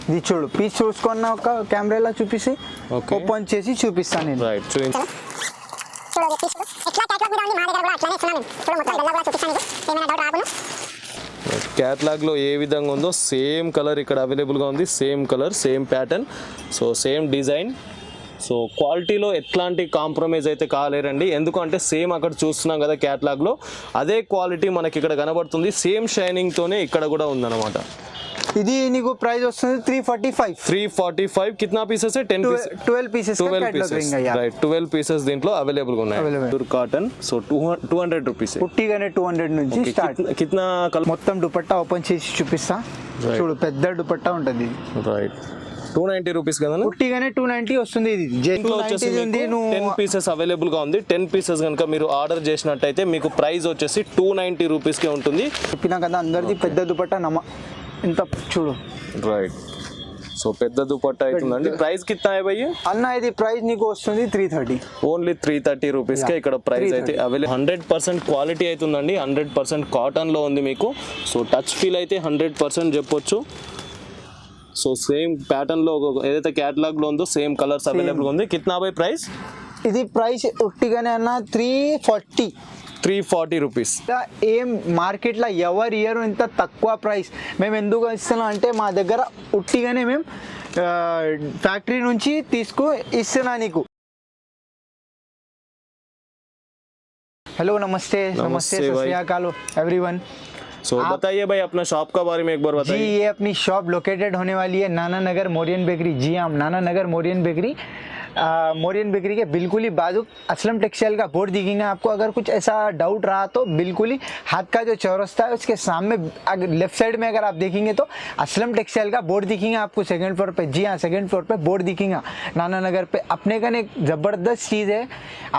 ఇది చూడు పీస్ చూసుకున్న ఒక కెమెరాలో చూపిసి ఓపెన్ చేసి చూపిస్తాను నేను. రైట్ చూడండి. క్యాటలాగ్ లో ఏ విధంగా ఉందో సేమ్ కలర్ ఇక్కడ అవైలబుల్ గా ఉంది. Same colour, same pattern, so same design. So క్వాలిటీలో ఎట్లాంటి కాంప్రమైజ్ అయితే కాలేరండి. ఎందుకంటే సేమ్ అక్కడ చూస్తున్నాం కదా క్యాటలాగ్ లో అదే క్వాలిటీ మనకి ఇక్కడ కనబడుతుంది. సేమ్ షైనింగ్ తోనే ఇక్కడ కూడా ఉందన్నమాట. ఇది నీకు ప్రైస్ వస్తుంది 345. కిतना పీసెస్? 12 పీసెస్. రైట్, 12 పీసెస్ దీంట్లో అవైలబుల్ గా ఉన్నాయి. Pure cotton. So 200 rupees. పుట్టిగానే 200 నుంచి స్టార్ట్. కిतना కలర్? మొత్తం దుపట్టా ఓపెన్ చేసి చూపిస్తా. చూడు పెద్ద దుపట్టా ఉంటది. రైట్, 290 రూపీస్ కదా. పుట్టిగానే 290 వస్తుంది. ఇది 10 పీసెస్ అవైలబుల్ గా ఉంది. 10 పీసెస్ కనుక మీరు ఆర్డర్ చేసినట్టయితే మీకు ప్రైస్ వచ్చేసి 290 రూపీస్ కే ఉంటుంది. చెప్పినా కదా అందరిది పెద్ద దుపట్టా ఇంత చూడు. రైట్, సో పెద్ద దుపట్టా అవుతుందండి. ప్రైస్ కిतना है भैया? అన్న ఇది ప్రైస్ నీకు వస్తుంది 330. ఓన్లీ 330 రూపీస్ కే ఇక్కడ ప్రైస్ అయితే అవైలబుల్. 100% క్వాలిటీ అవుతుందండి. 100% కాటన్ లో ఉంది మీకు. సో టచ్ ఫీల్ అయితే 100% చెప్పొచ్చు. సో సేమ్ ప్యాటర్న్ లో ఏదైతే క్యాటలాగ్ లో ఉందో సేమ్ కలర్స్ అవైలబుల్ ఉంది. కిतना भाई ప్రైస్? ఇది ప్రైస్ ఉట్టిగానే అన్న 340 రూపీస్. ఏం మార్కెట్లో ఎవరి ఇయర్ ఇంత తక్కువ ప్రైస్ మేము ఎందుకు ఇస్తున్నాం అంటే మా దగ్గర ఉట్టిగానే మేము ఫ్యాక్టరీ నుంచి ఇస్తున్నా నీకు. हेलो नमस्ते नमस्ते सत श्री अकाल एवरीवन। सो बताइए भाई अपना शॉप का बारे में एक बार बताइए। जी ये अपनी शॉप लोकेटेड होने वाली है नाना नगर मोरियन बेकरी। जी हाँ, नाना नगर मोरियन बेकरी। मोरियन बेकरी के बिल्कुल ही बाजू असलम टेक्सटाइल का बोर्ड दिखेगा आपको। अगर कुछ ऐसा डाउट रहा तो बिल्कुल ही हाथ का जो चौरस्ता है उसके सामने अगर लेफ्ट साइड में अगर आप देखेंगे तो असलम टेक्सटाइल का बोर्ड दिखेगा आपको सेकंड फ्लोर पे। जी हाँ, सेकंड फ्लोर पे बोर्ड दिखेगा नाना नगर पे। अपने का एक ज़बरदस्त चीज़ है,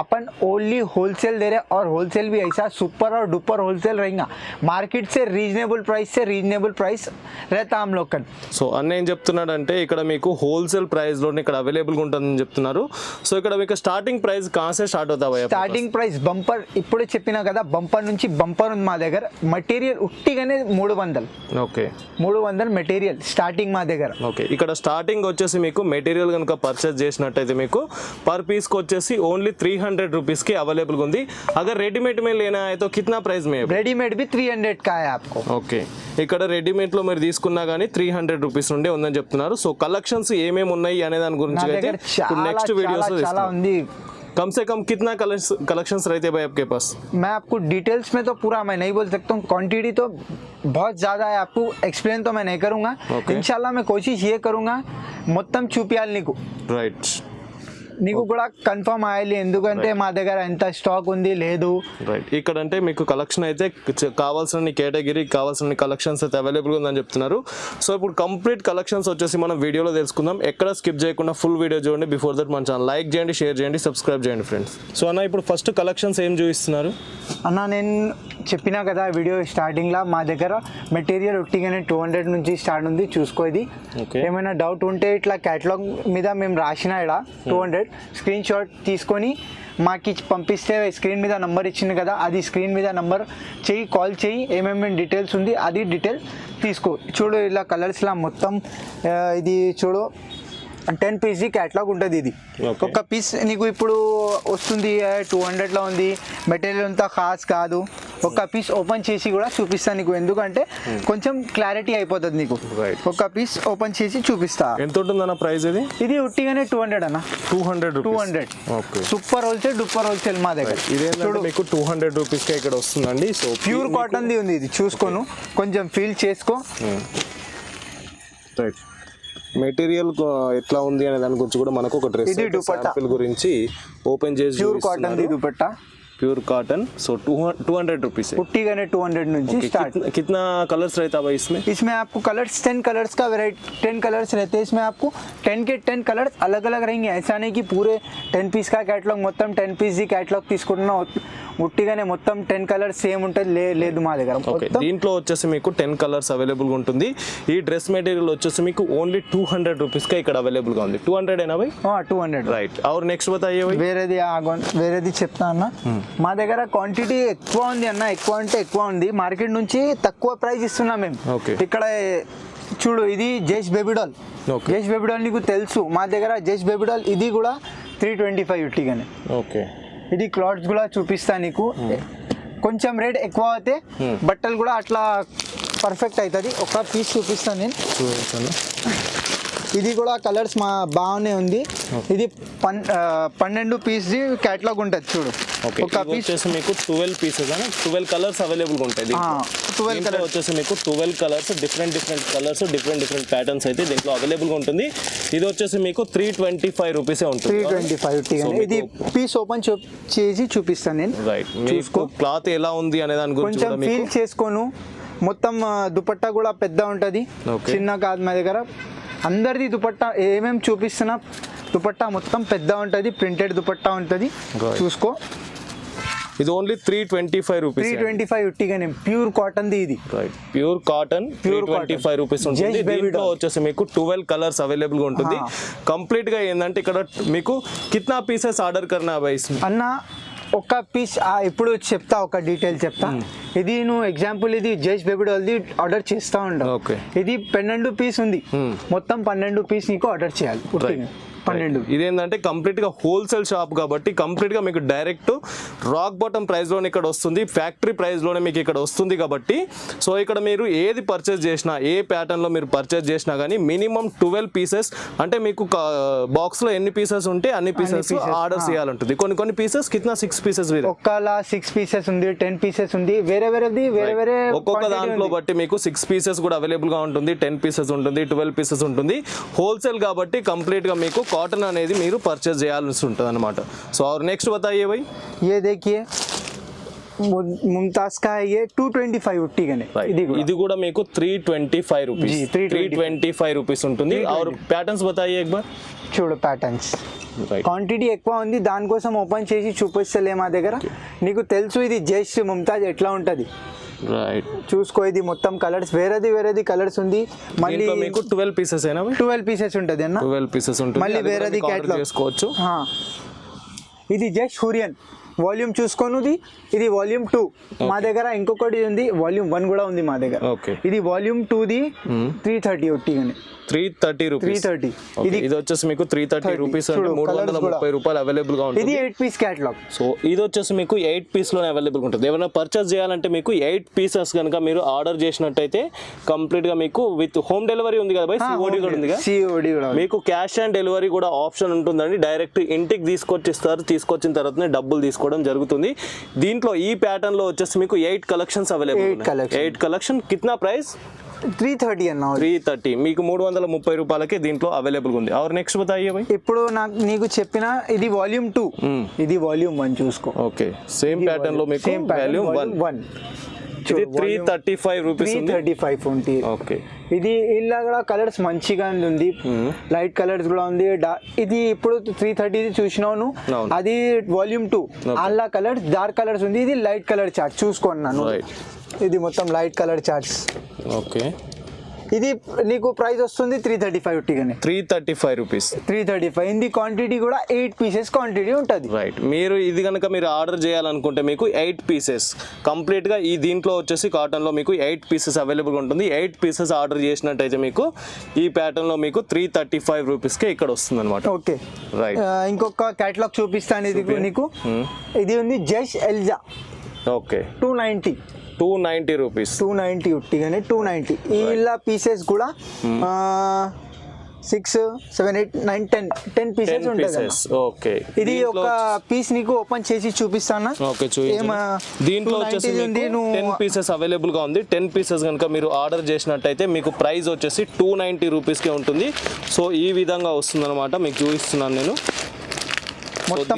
अपन ओनली होलसेल दे रहे और होलसेल भी ऐसा सुपर और डुपर होलसेल रहेगा। मार्केट से रीजनेबल प्राइस रहता हम लोग का। సో అన్న ఏం చెప్తున్నాడంటే ఇక్కడ మీకు హోల్సేల్ ప్రైస్ లోనే ఇక్కడ అవైలబుల్ గా ఉంటుందని చెప్తున్నారు. సో ఇక్కడ మీకు స్టార్టింగ్ ప్రైస్ కాసే స్టార్ట్ అవుతావా? స్టార్టింగ్ ప్రైస్ బంపర్ ఇప్పుడే చెప్పినా కదా, బంపర్ నుంచి బంపర్ ఉంది మా దగ్గర. మెటీరియల్ ఉట్టిగానే 300. ఓకే, 300 మెటీరియల్ స్టార్టింగ్ మా దగ్గర. ఓకే, ఇక్కడ స్టార్టింగ్ వచ్చేసి మీకు మెటీరియల్ కనుక పర్చేస్ చేసినట్టయితే మీకు పర్ పీస్ కి వచ్చేసి ఓన్లీ 300 రూపీస్ కి అవైలబుల్ ఉంది. अगर रेडीमेड में लेना है तो कितना प्राइस में? रेडीमेड भी 300 का है आपको। ఓకే, ఇక్కడ రెడీమేడ్ లో మీరు తీసుకున్నా గానీ 300 రూపీస్ నుండే ఉందని చెప్తున్నారు. సో కలెక్షన్స్ ఏమేమి ఉన్నాయి అనే దాని గురించి అయితే నెక్స్ట్ వీడియోస్ లో చాలా ఉంది. कम से कम कितना कलेक्शंस रहते हैं भाई आपके पास? मैं आपको डिटेल्स में तो पूरा मैं नहीं बोल सकता हूँ, क्वांटिटी तो बहुत ज़्यादा है, आपको एक्सप्लेन तो मैं नहीं करूँगा। इंशाल्लाह मैं कोशिश ये करूँगा మొత్తం చూపియాలి నీకు. రైట్, నీకు కూడా కన్ఫర్మ్ అయ్యాలి ఎందుకంటే మా దగ్గర ఎంత స్టాక్ ఉంది లేదు. రైట్, ఇక్కడ అంటే మీకు కలెక్షన్ అయితే కావాల్సిన కేటగిరీ కావాల్సిన కలెక్షన్స్ అయితే అవైలబుల్ ఉందని చెప్తున్నారు. సో ఇప్పుడు కంప్లీట్ కలెక్షన్స్ వచ్చేసి మనం వీడియోలో తెలుసుకుందాం. ఎక్కడ స్కిప్ చేయకుండా ఫుల్ వీడియో చూడండి. బిఫోర్ దట్ మన ఛానల్ లైక్ చేయండి, షేర్ చేయండి, సబ్స్క్రైబ్ చేయండి ఫ్రెండ్స్. సో అన్న ఇప్పుడు ఫస్ట్ కలెక్షన్స్ ఏం చూపిస్తున్నారు అన్న? నేను చెప్పినా కదా వీడియో స్టార్టింగ్లో మా దగ్గర మెటీరియల్ ఉట్టిగానే 200 నుంచి స్టార్ట్ ఉంది. చూసుకో, ఇది ఏమైనా డౌట్ ఉంటే ఇట్లా క్యాటలాగ్ మీద మేము రాసిన ఇక్కడ 200 స్క్రీన్ షాట్ తీసుకొని మాకు పంపిస్తే స్క్రీన్ మీద నంబర్ ఇచ్చింది కదా, అది స్క్రీన్ మీద నంబర్ చెయ్యి, కాల్ చెయ్యి, ఏమేమి డీటెయిల్స్ ఉంది అది డీటెయిల్ తీసుకో. చూడు ఇలా కలర్స్లా మొత్తం ఇది చూడు 10 పీస్ క్యాటలాగ్ ఉంటుంది. ఇది ఒక పీస్ నీకు ఇప్పుడు వస్తుంది 200లో ఉంది. మెటీరియల్ అంతా ఖాస్ కాదు. ఒక పీస్ ఓపెన్ చేసి కూడా చూపిస్తాను నీకు, ఎందుకంటే కొంచెం క్లారిటీ అయిపోతుంది నీకు. ఒక పీస్ ఓపెన్ చేసి చూపిస్తా. ఎంత ఉంటుందన్న ప్రైస్? ఇది ఉట్టిగానే 200 అన్న. 200 సూపర్ హోల్సేల్ డూపర్ హోల్సేల్ మా దగ్గర. ఇదేంటంటే మీకు 200 రూపీస్ కే ఇక్కడ వస్తుందండి. సో ప్యూర్ కాటన్ ది ఉంది. ఇది చూసుకోను, కొంచెం ఫీల్ చేసుకో. రైట్, మెటీరియల్ ఎట్లా ఉంది అనే దాని గురించి కూడా మనకు ఒక డ్రెస్ శాంపిల్ గురించి ఓపెన్ చేసి pure cotton the dupatta, pure cotton. So 200 rupees है. पुट्टी गने 200 నుంచి स्टार्ट. कितना कलर्स रहता है इसमें? इसमें आपको कलर्स 10 कलर्स का वेराइटी 10 कलर्स रहते हैं. इसमें आपको 10 के 10 कलर्स अलग अलग रहेंगे. ऐसा नहीं कि पूरे 10 पीस का कैटलॉग మొత్తం 10 పీస్ ది कैटलॉग తీసుకుంటున్నా ఉట్టిగానే మొత్తం 10 కలర్స్ సేమ్ ఉంటుంది లేదు మా దగ్గర. ఓకే, దీంట్లో వచ్చేసి మీకు 10 కలర్స్ అవైలబుల్ గా ఉంటుంది. ఈ డ్రెస్ మెటీరియల్ వచ్చేసి మీకు ఓన్లీ 200 రూపీస్ కా ఇక్కడ అవైలబుల్ గా ఉంది. 200 ఏనా భాయ్? 200. రైట్, और నెక్స్ట్ बताइए भाई. వేరేది చెప్తా అన్న. మా దగ్గర క్వాంటిటీ ఎక్కువ ఉంది అన్న. ఎక్కువ అంటే ఎక్కువ ఉంది. మార్కెట్ నుంచి తక్కువ ప్రైస్ ఇస్తున్నాం మేము. ఇక్కడ చూడు ఇది జస్ట్ బేబీడాల్. Okay. జస్ట్ బేబీడాల్ నీకు తెలుసు మా దగ్గర జస్ట్ బేబీడాల్ ఇది కూడా 325 ఉట్టిగానే. ఓకే, ఇది క్లాత్స్ కూడా చూపిస్తా నీకు. కొంచెం రేట్ ఎక్కువ అయితే బట్టలు కూడా అట్లా పర్ఫెక్ట్ అవుతుంది. ఒక పీస్ చూపిస్తాను నేను. చూడండి. ఇది కూడా కలర్స్ మా బాగానే ఉంది. ఇది 12 పీస్ క్యాటలాగ్ ఉంటుంది చూడు. ఓకే, ఒక పీస్ వచ్చేసి మీకు 12 పీసెస్ అని 12 కలర్స్ అవైలబుల్గా ఉంటాయి. 12 దీంట్లో వచ్చేసి మీకు 12 colours, different colours, different patterns అయితే దీంట్లో అవైలబుల్గా ఉంటుంది. ఇది వచ్చేసి మీకు 325 రూపీసే ఉంటుంది. 325. ఇది పీస్ ఓపెన్ చేసి చూపిస్తాను నేను. రైట్, మీకు క్లాత్ ఎలా ఉంది అనే దాని గురించి కొంచెం కూడా ఫీల్ చేసుకోను. మొత్తం దుపట్టా కూడా పెద్ద ఉంటుంది, చిన్న కాదు మా దగ్గర. అందరిది దుపట్టా ఏమేమి చూపిస్తున్నా దుపట్టా మొత్తం పెద్ద ఉంటుంది, ప్రింటెడ్ దుపట్టా ఉంటుంది. చూసుకో, ఇది ఓన్లీ 325 రూపీస్. 325 ఉట్టిగానే ప్యూర్ కాటన్ ది ఇది. రైట్, ప్యూర్ కాటన్ 325 రూపీస్ ఉంటుంది. దీంట్లో వచ్చేసి మీకు 12 కలర్స్ అవైలబుల్ గా ఉంటుంది. కంప్లీట్ గా ఏంటంటే ఇక్కడ మీకు కిतना పీసెస్ ఆర్డర్ కర్నా భాయ్ అన్న? ఒక పీస్ ఇప్పుడు చెప్తా, ఒక డీటెయిల్ చెప్తా. ఇది నువ్వు ఎగ్జాంపుల్ ఇది జస్ట్ బేబీ డాల్ది ఆర్డర్ చేస్తా ఉంటావు. ఇది 12 పీస్ ఉంది, మొత్తం 12 పీస్ నీకు ఆర్డర్ చేయాలి. 12. ఇదేంటంటే కంప్లీట్ గా హోల్సేల్ షాప్ కాబట్టి కంప్లీట్ గా మీకు డైరెక్ట్ రాక్ బాటమ్ ప్రైస్ లోనే ఇక్కడ వస్తుంది, ఫ్యాక్టరీ ప్రైస్ లోనే మీకు ఇక్కడ వస్తుంది. కాబట్టి సో ఇక్కడ మీరు ఏది పర్చేస్ చేసినా, ఏ ప్యాటర్న్ లో మీరు పర్చేస్ చేసినా కానీ మినిమం 12 పీసెస్ అంటే మీకు బాక్స్ లో ఎన్ని పీసెస్ ఉంటే అన్ని పీసెస్ ఆర్డర్ చేయాలంటుంది. కొన్ని పీసెస్ కిतना 6 పీసెస్ ఒక్కలా 6 పీసెస్ ఉంది, 10 పీసెస్ ఉంది, వేరే ఒక్కొక్క దాంట్లో బట్టి మీకు 6 పీసెస్ కూడా అవైలబుల్ గా ఉంటుంది, 10 పీసెస్ ఉంటుంది, 12 పీసెస్ ఉంటుంది. హోల్సేల్ కాబట్టి కంప్లీట్ గా మీకు कॉटन అనేది మీరు పర్చేస్ చేయాల్సి ఉంటుంది అన్నమాట. సో और नेक्स्ट बताइए भाई, ये देखिए मुमताज का है, ये 225 ఉట్టిగానే. ఇది కూడా మీకు 325 రూపీస్, 325 రూపీస్ ఉంటుంది. और पैटर्न्स बताइए एक बार. చూడు ప్యాటర్న్స్ క్వాంటిటీ ఎక్కువ ఉంది, దానికోసం ఓపెన్ చేసి చూపిస్తలే మా దగ్గర. నీకు తెలుసు ఇది జస్ట్ ముమ్తాజ్ ఎట్లా ఉంటుంది. రైట్, చూసుకో ఇది మొత్తం కలర్స్ వేరేది కలర్స్ ఉంది. మళ్ళీ మీకు 12 పీసెస్ అయినా 12 పీసెస్ ఉంటుంది అన్న. 12 పీసెస్ ఉంటుంది. మళ్ళీ వేరేది క్యాటలాగ్ చేసుకోవచ్చు. ఇది జస్ట్ హురియన్ వాల్యూమ్ చూసుకోనుది. ఇది వాల్యూమ్ 2 మా దగ్గర. ఇంకొకటి ఉంది వాల్యూమ్ 1 కూడా ఉంది మా దగ్గర. ఇది వాల్యూమ్ 2ది 330 ఉట్టిగానే. 330 రూపీస్. 330. ఇది వచ్చేసి మీకు 330 రూపీస్ అంటే 330 రూపాయలు అవైలబుల్ గా ఉంటుంది. ఇది 8 పీస్ క్యాటలాగ్. సో ఇది వచ్చేసి మీకు 8 పీస్ లోనే అవైలబుల్ ఉంటుంది. ఏమైనా పర్చేస్ చేయాలంటే మీకు 8 పీసెస్ కనుక మీరు ఆర్డర్ చేసినట్టయితే కంప్లీట్ గా మీకు విత్ హోమ్ డెలివరీ ఉంది కదా, COD కూడా ఉంది కదా. COD కూడా మీకు క్యాష్ ఆన్ డెలివరీ కూడా ఆప్షన్ ఉంటుందండి. డైరెక్ట్ ఇంటికి తీసుకొచ్చిస్తారు, తీసుకొచ్చిన తర్వాతనే డబ్బులు తీసుకోవడం జరుగుతుంది. దీంట్లో ఈ ప్యాటర్న్ లో వచ్చేసి మీకు 8 కలెక్షన్స్ అవైలబుల్. 8 కలెక్షన్ కిतना ప్రైస్? 330 అన్న. 330 మీకు 330 రూపాయలకి దీంట్లో అవైలబుల్ ఉంది. और नेक्स्ट बताइए भाई. ఇప్పుడు నీకు చెప్పిన ఇది వాల్యూమ్ 2, ఇది వాల్యూమ్ 1 చూసుకో. ఓకే, సేమ్ ప్యాటర్న్ లో మీకు వాల్యూమ్ 1. ఇది 335 రూపీస్ ఉంది. 335 ఉంది. ఓకే, ఇది ఇలా కూడా కలర్స్ మంచిగా ఉంది, లైట్ కలర్స్ కూడా ఉంది. ఇది ఇప్పుడు 330 చూసినావు, అది వాల్యూమ్ 2. అలా కలర్స్ డార్క్ కలర్స్ ఉంది. ఇది లైట్ కలర్ చార్ట్ చూసుకున్నాను. ఇది మొత్తం లైట్ కలర్ చార్ట్స్. ఓకే, ఇది నీకు ప్రైస్ వస్తుంది 335 ఉట్టిగానే. 335 రూపీస్. 335. ఇది క్వాంటిటీ కూడా 8 పీసెస్ క్వాంటిటీ ఉంటుంది. రైట్, మీరు ఇది కనుక మీరు ఆర్డర్ చేయాలనుకుంటే మీకు 8 పీసెస్ కంప్లీట్ గా ఈ దీంట్లో వచ్చేసి కాటన్ లో మీకు 8 పీసెస్ అవైలబుల్ ఉంటుంది. 8 పీసెస్ ఆర్డర్ చేసినట్టయితే మీకు ఈ ప్యాటర్న్ లో మీకు 335 రూపీస్ కే ఇక్కడ వస్తుంది అనమాట. Okay, right. ఇంకొక కేటలాగ్ చూపిస్తాను ఇది నీకు. ఇది ఉంది జస్ట్ ఎల్జా. Okay, 290 rupees. 290 ఉట్టిగానే 290. ఇలా పీసెస్ కూడా 6, 7, 8, 9, 10 పీసెస్ ఉంటాయి. ఓకే, ఇది ఒక పీస్ నీకు ఓపెన్ చేసి చూపిస్తానా? ఓకే, దీంట్లో వచ్చేసి 10 పీసెస్ అవైలబుల్ గా ఉంది. 10 పీసెస్ కనుక మీరు ఆర్డర్ చేసినట్టయితే మీకు ప్రైస్ వచ్చేసి 290 రూపీస్ కే ఉంటుంది. సో ఈ విధంగా వస్తుంది అనమాట. మీకు చూపిస్తున్నాను నేను.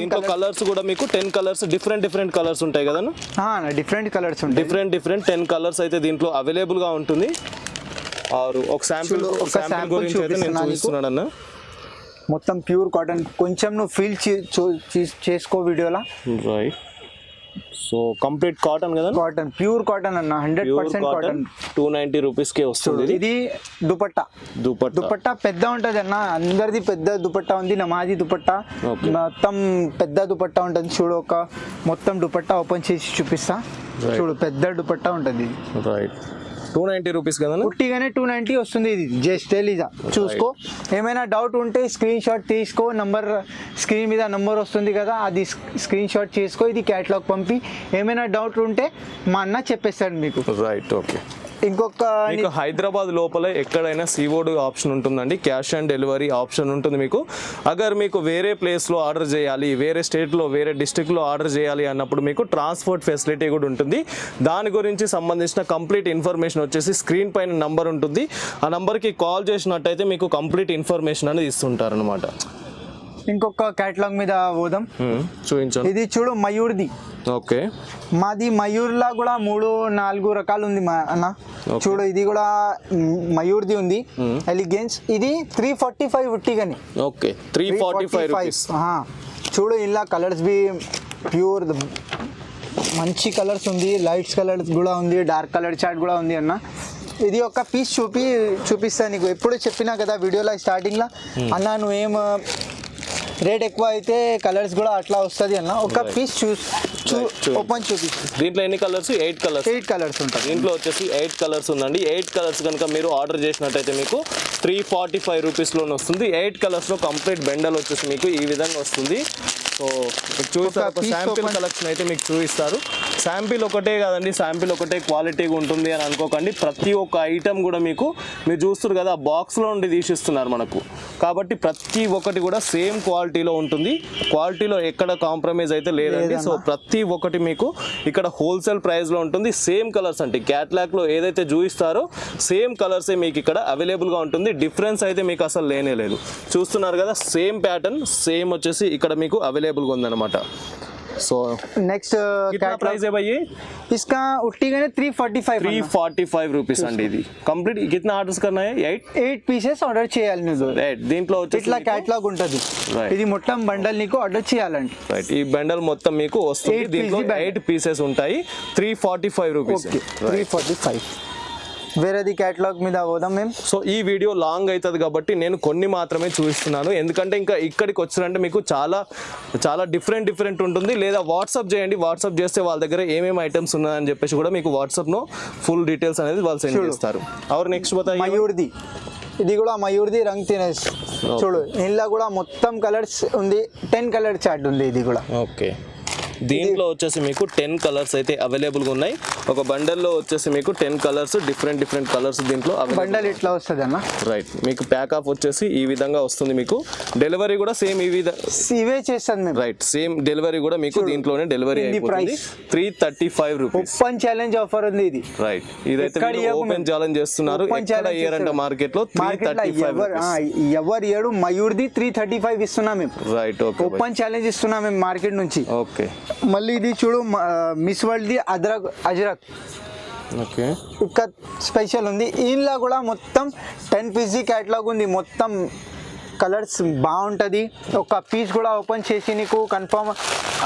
దీంట్లో కలర్స్ కూడా మీకు 10 కలర్స్ డిఫరెంట్ కలర్స్ ఉంటాయి కదా. డిఫరెంట్ కలర్స్ ఉంటాయి. డిఫరెంట్ 10 కలర్స్ అయితే దీంట్లో అవైలబుల్ గా ఉంటుంది. ఒక శాంపిల్ గురించి అయితే నేను చూపిస్తున్నాను అన్న. మొత్తం ప్యూర్ కాటన్. కొంచెం నువ్వు ఫీల్ చేసుకో వీడియోలా. రైట్, సో కంప్లీట్ కాటన్ కదా. కాటన్, ప్యూర్ కాటన్ అన్న. 100% కాటన్. 290 రూపీస్ కే వస్తుంది. ఇది దుపట్టా పెద్ద ఉంటది అన్న. అందరిది పెద్ద దుపట్టా ఉంది. నమాజీ దుపట్టా మొత్తం పెద్ద దుపట్టా ఉంటుంది. చూడు, ఒక మొత్తం దుపట్టా ఓపెన్ చేసి చూపిస్తా. చూడు, పెద్ద దుపట్టా ఉంటుంది. రైట్, 290 రూపీస్ కదా ఉట్టిగానే 290 వస్తుంది. ఇది జస్ట్ తెలీదా చూసుకో. ఏమైనా డౌట్ ఉంటే స్క్రీన్ షాట్ తీసుకో, నంబర్ స్క్రీన్ మీద నంబర్ వస్తుంది కదా, అది స్క్రీన్ షాట్ చేసుకో, ఇది క్యాటలాగ్ పంపి ఏమైనా డౌట్ ఉంటే మా అన్న చెప్పేస్తాడు మీకు. Right, okay. ఇంకొక మీకు హైదరాబాద్ లోపల ఎక్కడైనా సీఓడి ఆప్షన్ ఉంటుందండి, క్యాష్ ఆన్ డెలివరీ ఆప్షన్ ఉంటుంది మీకు. అగర్ మీకు వేరే ప్లేస్లో ఆర్డర్ చేయాలి, వేరే స్టేట్లో వేరే డిస్ట్రిక్ట్లో ఆర్డర్ చేయాలి అన్నప్పుడు మీకు ట్రాన్స్పోర్ట్ ఫెసిలిటీ కూడా ఉంటుంది. దాని గురించి సంబంధించిన కంప్లీట్ ఇన్ఫర్మేషన్ వచ్చేసి స్క్రీన్ పైన నంబర్ ఉంటుంది, ఆ నంబర్కి కాల్ చేసినట్టయితే మీకు కంప్లీట్ ఇన్ఫర్మేషన్ అనేది ఇస్తుంటారు అనమాట. ఇంకొక క్యాటలాగ్ మీద పోదాం, చూపించండి. ఇది చూడు మయూర్ది. ఓకే, మాది మయూర్లా కూడా 3-4 రకాలు ఉంది మా అన్న. చూడు ఇది కూడా మయూర్ది ఉంది, ఎలిగెన్స్. ఇది 345 ఉట్టిగాని. Okay, 345 rupees. చూడు ఇలా కలర్స్ బి ప్యూర్ మంచి కలర్స్ ఉంది, లైట్స్ కలర్స్ కూడా ఉంది, డార్క్ కలర్ చార్ట్ కూడా ఉంది అన్న. ఇది ఒక పీస్ చూపిస్తాను నీకు. ఎప్పుడు చెప్పినా కదా వీడియోలో స్టార్టింగ్లో, అన్న నువ్వేం రేట్ ఎక్కువ అయితే కలర్స్ కూడా అట్లా వస్తుంది అన్న. ఒక పీస్ ఓపెన్ చూపిస్తుంది. దీంట్లో ఎన్ని కలర్స్? 8 కలర్స్ ఉంటాయి. దీంట్లో వచ్చేసి 8 కలర్స్ ఉందండి. 8 కలర్స్ కనుక మీరు ఆర్డర్ చేసినట్టయితే మీకు 345 రూపీస్లోనే వస్తుంది. 8 కలర్స్లో కంప్లీట్ బెండల్ వచ్చేసి మీకు ఈ విధంగా వస్తుంది. సో మీకు చూపిస్తారు, ఒక శాంపిల్ కలెక్షన్ అయితే మీకు చూపిస్తారు. శాంపిల్ ఒకటే కాదండి, శాంపిల్ ఒకటే క్వాలిటీగా ఉంటుంది అని అనుకోకండి. ప్రతి ఒక్క ఐటమ్ కూడా మీరు చూస్తారు కదా, ఆ బాక్స్లో నుండి తీసిస్తున్నారు మనకు. కాబట్టి ప్రతి ఒక్కటి కూడా సేమ్ క్వాలిటీలో ఉంటుంది, క్వాలిటీలో ఎక్కడ కాంప్రమైజ్ అయితే లేదండి. సో ప్రతి ఒక్కటి మీకు ఇక్కడ హోల్సేల్ ప్రైస్లో ఉంటుంది. సేమ్ కలర్స్ అంటే క్యాటలాగ్లో ఏదైతే చూపిస్తారో సేమ్ కలర్సే మీకు ఇక్కడ అవైలబుల్గా ఉంటుంది. డిఫరెన్స్ అయితే మీకు అసలు లేనే లేదు. చూస్తున్నారు కదా, సేమ్ ప్యాటర్న్ సేమ్ వచ్చేసి ఇక్కడ మీకు అవైలబుల్గా ఉందన్నమాట. సో నెక్స్ట్ ప్రైస్ है भाई ये? इसका उट्टीगाने 345 రూపీస్ అండి. ఇది కంప్లీట్ కిतना ఆర్డర్స్ करना है? 8 పీసెస్ ఆర్డర్ చేయాలి నువ్వు. దీంట్లో వచ్చేసి ఇట్లా క్యాటలాగ్ ఉంటుంది. ఇది మొత్తం బండల్ నీకు ఆర్డర్ చేయాలండి. రైట్, ఈ బండల్ మొత్తం మీకు వస్తుంది. దీంట్లో 8 పీసెస్ ఉంటాయి. 345 రూపీస్. 345. వేరేది క్యాటలాగ్ మీద పోదాం మేము. సో ఈ వీడియో లాంగ్ అవుతుంది కాబట్టి నేను కొన్ని మాత్రమే చూపిస్తున్నాను, ఎందుకంటే ఇంకా ఇక్కడికి వచ్చారంటే మీకు చాలా చాలా డిఫరెంట్ ఉంటుంది. లేదా వాట్సాప్ చేయండి, వాట్సాప్ చేస్తే వాళ్ళ దగ్గర ఏమేమి ఐటమ్స్ ఉన్నాయని చెప్పేసి కూడా మీకు వాట్సాప్లో ఫుల్ డీటెయిల్స్ అనేది వాళ్ళు సెండ్ చేస్తారు. అవర్ నెక్స్ట్ మయూర్ది. ఇది కూడా మయూర్ది రంగ్ తినేస్. చూడు ఇందులో కూడా మొత్తం కలర్స్ ఉంది, 10 కలర్ చార్ట్ ఉంది. ఇది కూడా ఓకే. దీంట్లో వచ్చేసి మీకు 10 కలర్స్ అయితే అవైలబుల్గా ఉన్నాయి. ఒక బండల్లో వచ్చేసి మీకు 10 కలర్స్, డిఫరెంట్ కలర్స్ దీంట్లో బండల్ ఇట్లా వస్తుంది అన్న. రైట్, మీకు ప్యాక్ ఆఫ్ వచ్చేసి ఈ విధంగా వస్తుంది. మీకు డెలివరీ కూడా సేమ్ ఇవే చేస్తాను మేము. రైట్, సేమ్ డెలివరీ కూడా మీకు దీంట్లోనే డెలివరీ అయిపోతుంది. 335 రూపీస్. ఓపెన్ ఛాలెంజ్ ఆఫర్ ఉంది ఇది. రైట్, ఇదైతే ఓపెన్ ఛాలెంజ్ చేస్తున్నారు. ఎక్కడ ఇయరంట మార్కెట్ లో 335. ఎవరు ఏడు మయూర్ది 335 ఇస్తున్నాం మేము. Right, okay. ఓపెన్ ఛాలెంజ్ ఇస్తున్నాం మేము మార్కెట్ నుంచి. ఓకే. మళ్ళీ ఇది చూడు Miss World the Ajrak. Okay, ఇంకా స్పెషల్ ఉంది. ఇందులో కూడా మొత్తం 10 పీస్ క్యాటలాగ్ ఉంది. మొత్తం కలర్స్ బాగుంటుంది. ఒక పీస్ కూడా ఓపెన్ చేసి నీకు కన్ఫర్మ్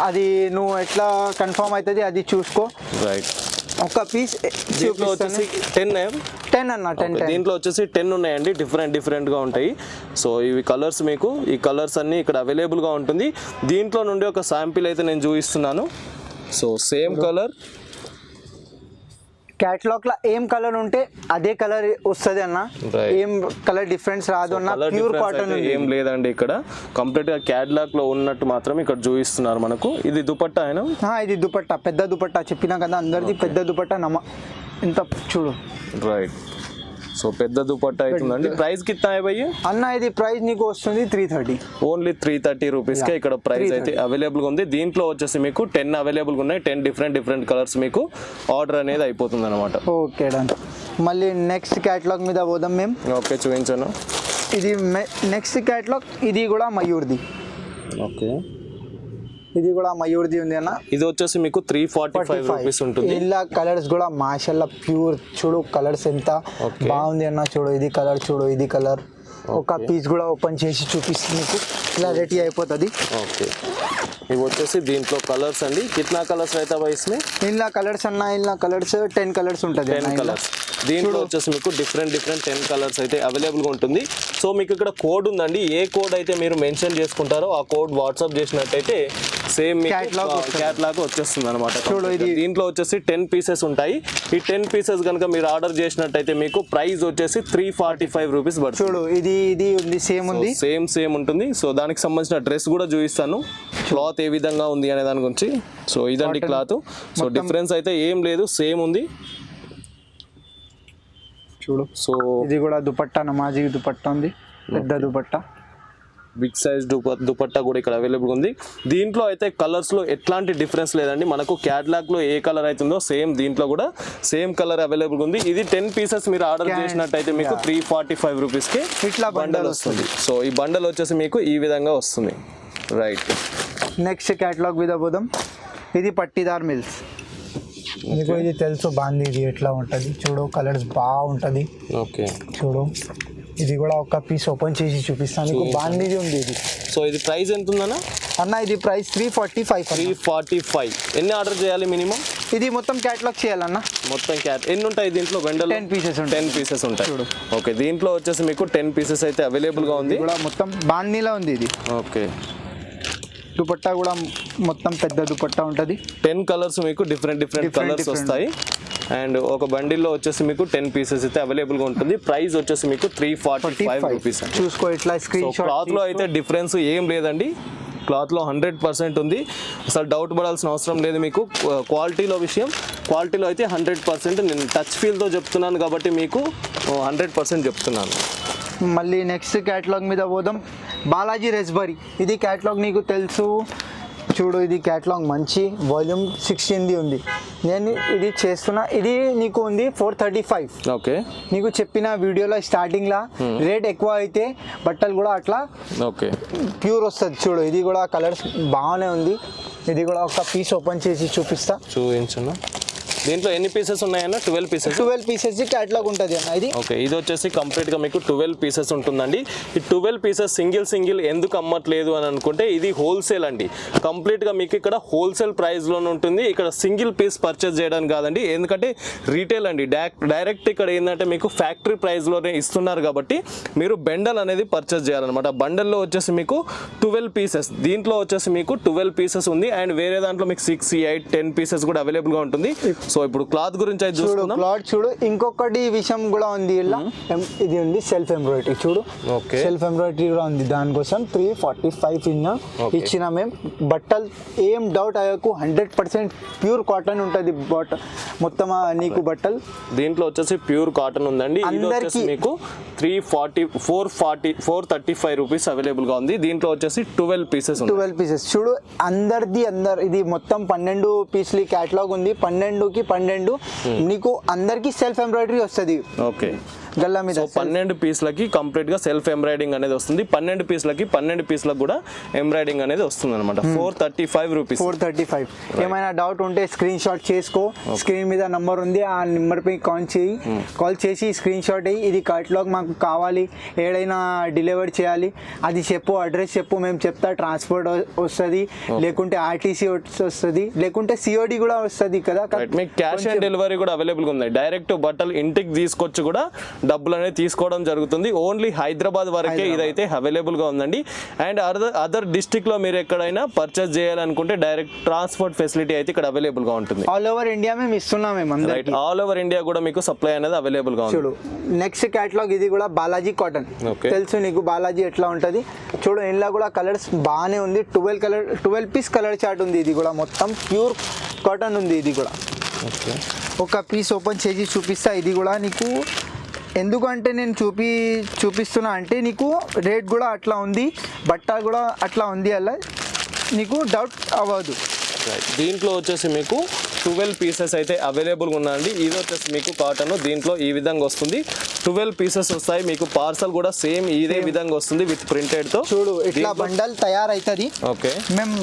అది నువ్వు ఎట్లా కన్ఫర్మ్ అవుతుంది అది చూసుకో. రైట్, ఒక పీస్ వచ్చేసి 10 అన్న. 10 దీంట్లో వచ్చేసి 10 ఉన్నాయండి. డిఫరెంట్గా ఉంటాయి. సో ఇవి కలర్స్ మీకు ఈ కలర్స్ అన్నీ ఇక్కడ అవైలబుల్గా ఉంటుంది. దీంట్లో నుండి ఒక శాంపిల్ అయితే నేను చూపిస్తున్నాను. సో సేమ్ కలర్ క్యాటలాగ్ లో ఏం కలర్ ఉంటే అదే కలర్ వస్తుంది అన్న. ఏం కలర్ డిఫరెన్స్ రాదు అన్న. ప్యూర్ కాటన్ ఏం లేదండి, ఇక్కడ కంప్లీట్ గా క్యాటలాగ్ లో ఉన్నట్టు మాత్రం ఇక్కడ చూపిస్తున్నారు మనకు. ఇది దుపట్టా అయినా? ఇది దుపట్టా, పెద్ద దుపట్టా. చెప్పినా కదా అందరిది పెద్ద దుపట్టా. ఎంత చూడు. రైట్, సో పెద్ద దుపట్టా అవుతుందండి. ప్రైస్ కిత్తా భయ్య అన్న? ఇది ప్రైస్ నీకు వస్తుంది 330. ఓన్లీ 330 రూపీస్ కే ఇక్కడ ప్రైస్ అయితే అవైలబుల్ గా ఉంది. దీంట్లో వచ్చేసి మీకు 10 అవైలబుల్ గా ఉన్నాయి. 10 డిఫరెంట్ కలర్స్ మీకు ఆర్డర్ అనేది అయిపోతుంది అనమాట. Okay done. మళ్ళీ నెక్స్ట్ క్యాటలాగ్ మీద పోదాం మేము. ఓకే, చూపించాను. ఇది నెక్స్ట్ క్యాటలాగ్. ఇది కూడా మయూర్ది. ఓకే, ఇది కూడా మయూర్ది ఉంది అన్న. ఇది వచ్చేసి మీకు 345 రూపీస్ ఉంటుంది. ఇలా కలర్స్ కూడా మాషల్లా ప్యూర్. చూడు కలర్స్ ఎంత బాగుంది అన్న. చూడు ఇది కలర్, చూడు ఇది కలర్. ఒక పీస్ కూడా ఓపెన్ చేసి చూపిస్తుంది మీకు. ఇలా రెడీ అయిపోతుంది. ఓకే, ఇవి వచ్చేసి దీంట్లో కలర్స్ అండి. కిतना కలర్స్ रहता है इसमें? ఇలా కలర్స్ అన్న, ఇలా కలర్స్ 10 కలర్స్ ఉంటుంది. 10 కలర్స్. దీంట్లో వచ్చేసి మీకు డిఫరెంట్ 10 కలర్స్ అయితే అవైలబుల్గా ఉంటుంది. సో మీకు ఇక్కడ కోడ్ ఉందండి, ఏ కోడ్ అయితే మీరు మెన్షన్ చేసుకుంటారో ఆ కోడ్ వాట్సాప్ చేసినట్టయితే సేమ్ క్యాట్లాగ్ వచ్చేస్తుంది అనమాట. దీంట్లో వచ్చేసి 10 పీసెస్ ఉంటాయి. ఈ 10 పీసెస్ కనుక మీరు ఆర్డర్ చేసినట్టయితే మీకు ప్రైస్ వచ్చేసి 345 రూపీస్ పడుతుంది. చూడు ఇది ఉంది, సేమ్ ఉంటుంది. సో దానికి సంబంధించిన డ్రెస్ కూడా చూపిస్తాను, క్లాత్ ఏ విధంగా ఉంది అనే దాని గురించి. సో ఇదండి క్లాత్. సో డిఫరెన్స్ అయితే ఏం లేదు, సేమ్ ఉంది. చూడు, సో ఇది కూడా దుపట్టా, నమాజీ దుపట్టా ఉంది, పెద్ద దుపట్టా, బిగ్ సైజ్ దుపట్టా కూడా ఇక్కడ అవైలబుల్ ఉంది. దీంట్లో అయితే కలర్స్ లో ఎట్లాంటి డిఫరెన్స్ లేదండి. మనకు క్యాటలాగ్ లో ఏ కలర్ అవుతుందో సేమ్ దీంట్లో కూడా సేమ్ కలర్ అవైలబుల్ ఉంది. ఇది 10 పీసెస్ మీరు ఆర్డర్ చేసినట్టయితే మీకు 345 రూపీస్ కి ఇట్లా బండల్ వస్తుంది. సో ఈ బండల్ వచ్చేసి మీకు ఈ విధంగా వస్తుంది. రైట్, నెక్స్ట్ క్యాటలాగ్ మీద పోదాం. ఇది పట్టిదార్ మిల్స్. మీకు ఇది తెలుసు, బాంది ఇది ఎట్లా ఉంటుంది చూడు, కలర్స్ బాగుంటుంది. ఓకే, చూడు ఇది కూడా ఒక పీస్ ఓపెన్ చేసి చూపిస్తాను మీకు. బాందీది ఉంది ఇది. సో ఇది ప్రైస్ ఎంత ఉందన్న? అన్న ఇది ప్రైస్ 345. ఎన్ని ఆర్డర్ చేయాలి మినిమం? ఇది మొత్తం క్యాటలాగ్ చేయాలన్న. మొత్తం ఎన్ని ఉంటాయి దీంట్లో? బండల్ 10 పీసెస్ ఉంటాయి. చూడు, ఓకే, దీంట్లో వచ్చేసి మీకు 10 పీసెస్ అయితే అవైలబుల్ గా ఉంది. కూడా మొత్తం బాందీలా ఉంది ఇది. ఓకే, దుపట్టా కూడా మొత్తం పెద్ద దుపట్టా ఉంటుంది. 10 కలర్స్ మీకు డిఫరెంట్ కలర్స్ వస్తాయి. అండ్ ఒక బండిల్లో వచ్చేసి మీకు 10 పీసెస్ అయితే అవైలబుల్గా ఉంటుంది. ప్రైస్ వచ్చేసి మీకు 345 రూపీస్. చూసుకో ఇట్లా స్క్రీన్ షాట్. క్లాత్లో అయితే డిఫరెన్స్ ఏం లేదండి, క్లాత్లో 100% ఉంది, అసలు డౌట్ పడాల్సిన అవసరం లేదు మీకు. క్వాలిటీలో అయితే 100%. నేను టచ్ ఫీల్తో చెప్తున్నాను కాబట్టి మీకు 100% చెప్తున్నాను. మళ్ళీ నెక్స్ట్ క్యాటలాగ్ మీద పోదాం. బాలాజీ రెస్బరీ. ఇది క్యాటలాగ్ నీకు తెలుసు, చూడు ఇది క్యాటలాగ్ మంచి వాల్యూమ్ 16 ఉంది. నేను ఇది చేస్తున్నా, ఇది నీకు ఉంది 435. ఓకే, నీకు చెప్పిన వీడియోలో స్టార్టింగ్లో రేట్ ఎక్కువ అయితే బట్టలు కూడా అట్లా ఓకే ప్యూర్ వస్తుంది. చూడు ఇది కూడా కలర్స్ బాగానే ఉంది. ఇది కూడా ఒక పీస్ ఓపెన్ చేసి చూపించను. దీంట్లో ఎన్ని పీసెస్ ఉన్నాయన్న? 12 పీసెస్ క్యాటలాగ్ ఉంటుంది అన్న ఇది. ఓకే, ఇది వచ్చేసి కంప్లీట్గా మీకు 12 పీసెస్ ఉంటుందండి. ఈ 12 పీసెస్ సింగిల్ ఎందుకు అమ్మట్లేదు అని అనుకుంటే ఇది హోల్సేల్ అండి. కంప్లీట్గా మీకు ఇక్కడ హోల్సేల్ ప్రైస్లోనే ఉంటుంది. ఇక్కడ సింగిల్ పీస్ పర్చేస్ చేయడానికి కాదండి, ఎందుకంటే రీటైల్ అండి. డైరెక్ట్ ఇక్కడ ఏంటంటే మీకు ఫ్యాక్టరీ ప్రైస్లోనే ఇస్తున్నారు కాబట్టి మీరు బండల్ అనేది పర్చేస్ చేయాలన్నమాట. బండల్లో వచ్చేసి మీకు 12 పీసెస్, దీంట్లో వచ్చేసి మీకు 12 పీసెస్ ఉంది. అండ్ వేరే దాంట్లో మీకు 6, 8, 10 పీసెస్ కూడా అవైలబుల్గా ఉంటుంది. సో ఇప్పుడు క్లాత్ గురించి అయితే చూసుకుందాం. క్లాత్ చూడు, ఇంకొకటి విషయం కూడా ఉంది ఇలా. ఇది ఉంది సెల్ఫ్ ఎంబ్రాయిడరీ. చూడు, సెల్ఫ్ ఎంబ్రాయిడరీ కూడా ఉంది. దానికోసం 345 ఇచ్చిన మేము. బట్టలు ఏం డౌట్ అయ్యకు, 100% ప్యూర్ కాటన్ ఉంటుంది మొత్తం నీకు బట్టలు. దీంట్లో వచ్చేసి ప్యూర్ కాటన్ ఉందండి. ఇది వచ్చేసి మీకు 435 రూపీస్ అవైలబుల్ గా ఉంది. దీంట్లో వచ్చేసి 12 పీసెస్. చూడు ఇది మొత్తం 12 పీస్లు క్యాటలాగ్ ఉంది. 12 నీకు అందరికి సెల్ఫ్ ఎంబ్రాయిడరీ వస్తుంది. ఓకే, గల్లా మీద 12 పీస్లకి కంప్లీట్ గా సెల్ఫ్ ఎంబ్రాయిడింగ్ అనేది వస్తుంది. 12 పీస్లకు కూడా ఎంబ్రాయిడింగ్ అనేది వస్తుంది అనమాట. 435 రూపీస్. 435. ఏమైనా డౌట్ ఉంటే స్క్రీన్ షాట్ చేసుకో. స్క్రీన్ మీద నంబర్ ఉంది, ఆ నెంబర్ పై కాల్ చేసి స్క్రీన్ షాట్ అయ్యి ఇది క్యాటలాగ్ మాకు కావాలి, ఏడైనా డెలివరీ చేయాలి అది చెప్పు, అడ్రస్ చెప్పు, మేము చెప్తా. ట్రాన్స్పోర్ట్ వస్తుంది, లేకుంటే ఆర్టీసీ వస్తుంది, లేకుంటే సిఓడి కూడా వస్తుంది కదా. మీకు క్యాష్ ఆన్ డెలివరీ కూడా అవైలబుల్ ఉంది. డైరెక్ట్ బట్టలు ఇంటికి తీసుకొచ్చి కూడా డబ్బులు అనేది తీసుకోవడం జరుగుతుంది. ఓన్లీ హైదరాబాద్ వరకే ఇదైతే అవైలబుల్ గా ఉందండి. అండ్ అదర్ డిస్ట్రిక్ట్ లో మీరు ఎక్కడైనా పర్చేస్ చేయాలనుకుంటే డైరెక్ట్ ట్రాన్స్పోర్ట్ ఫెసిలిటీ అయితే ఇక్కడ అవైలబుల్ గా ఉంటుంది. ఆల్ ఓవర్ ఇండియా మేము ఇస్తున్నాం. ఆల్ ఓవర్ ఇండియా కూడా మీకు సప్లై అనేది అవైలబుల్ గా ఉంది. చూడు నెక్స్ట్ క్యాటలాగ్, ఇది కూడా బాలాజీ కాటన్. తెలుసు నీకు బాలాజీ ఎట్లా ఉంటది. చూడు ఇంట్లో కూడా కలర్స్ బాగానే ఉంది. 12 పీస్ కలర్ చార్ట్ ఉంది. ఇది కూడా మొత్తం ప్యూర్ కాటన్ ఉంది. ఇది కూడా ఒక పీస్ ఓపెన్ చేసి చూపిస్తా. ఇది కూడా నీకు ఎందుకంటే నేను చూపిస్తున్నా అంటే నీకు రేట్ కూడా అట్లా ఉంది, బట్ట కూడా అట్లా ఉంది, అలా నీకు డౌట్ అవ్వదు. దీంట్లో వచ్చేసి మీకు 12 పీసెస్ అయితే అవైలబుల్గా ఉన్నాయండి. ఇది వచ్చేసి మీకు కాటన్, దీంట్లో ఈ విధంగా వస్తుంది. 12 పీసెస్ వస్తాయి మీకు. పార్సల్ కూడా సేమ్ ఇదే విధంగా వస్తుంది విత్ ప్రింటెడ్ తో. చూడు ఇట్లా బండల్ తయారైతుంది. ఓకే, మేము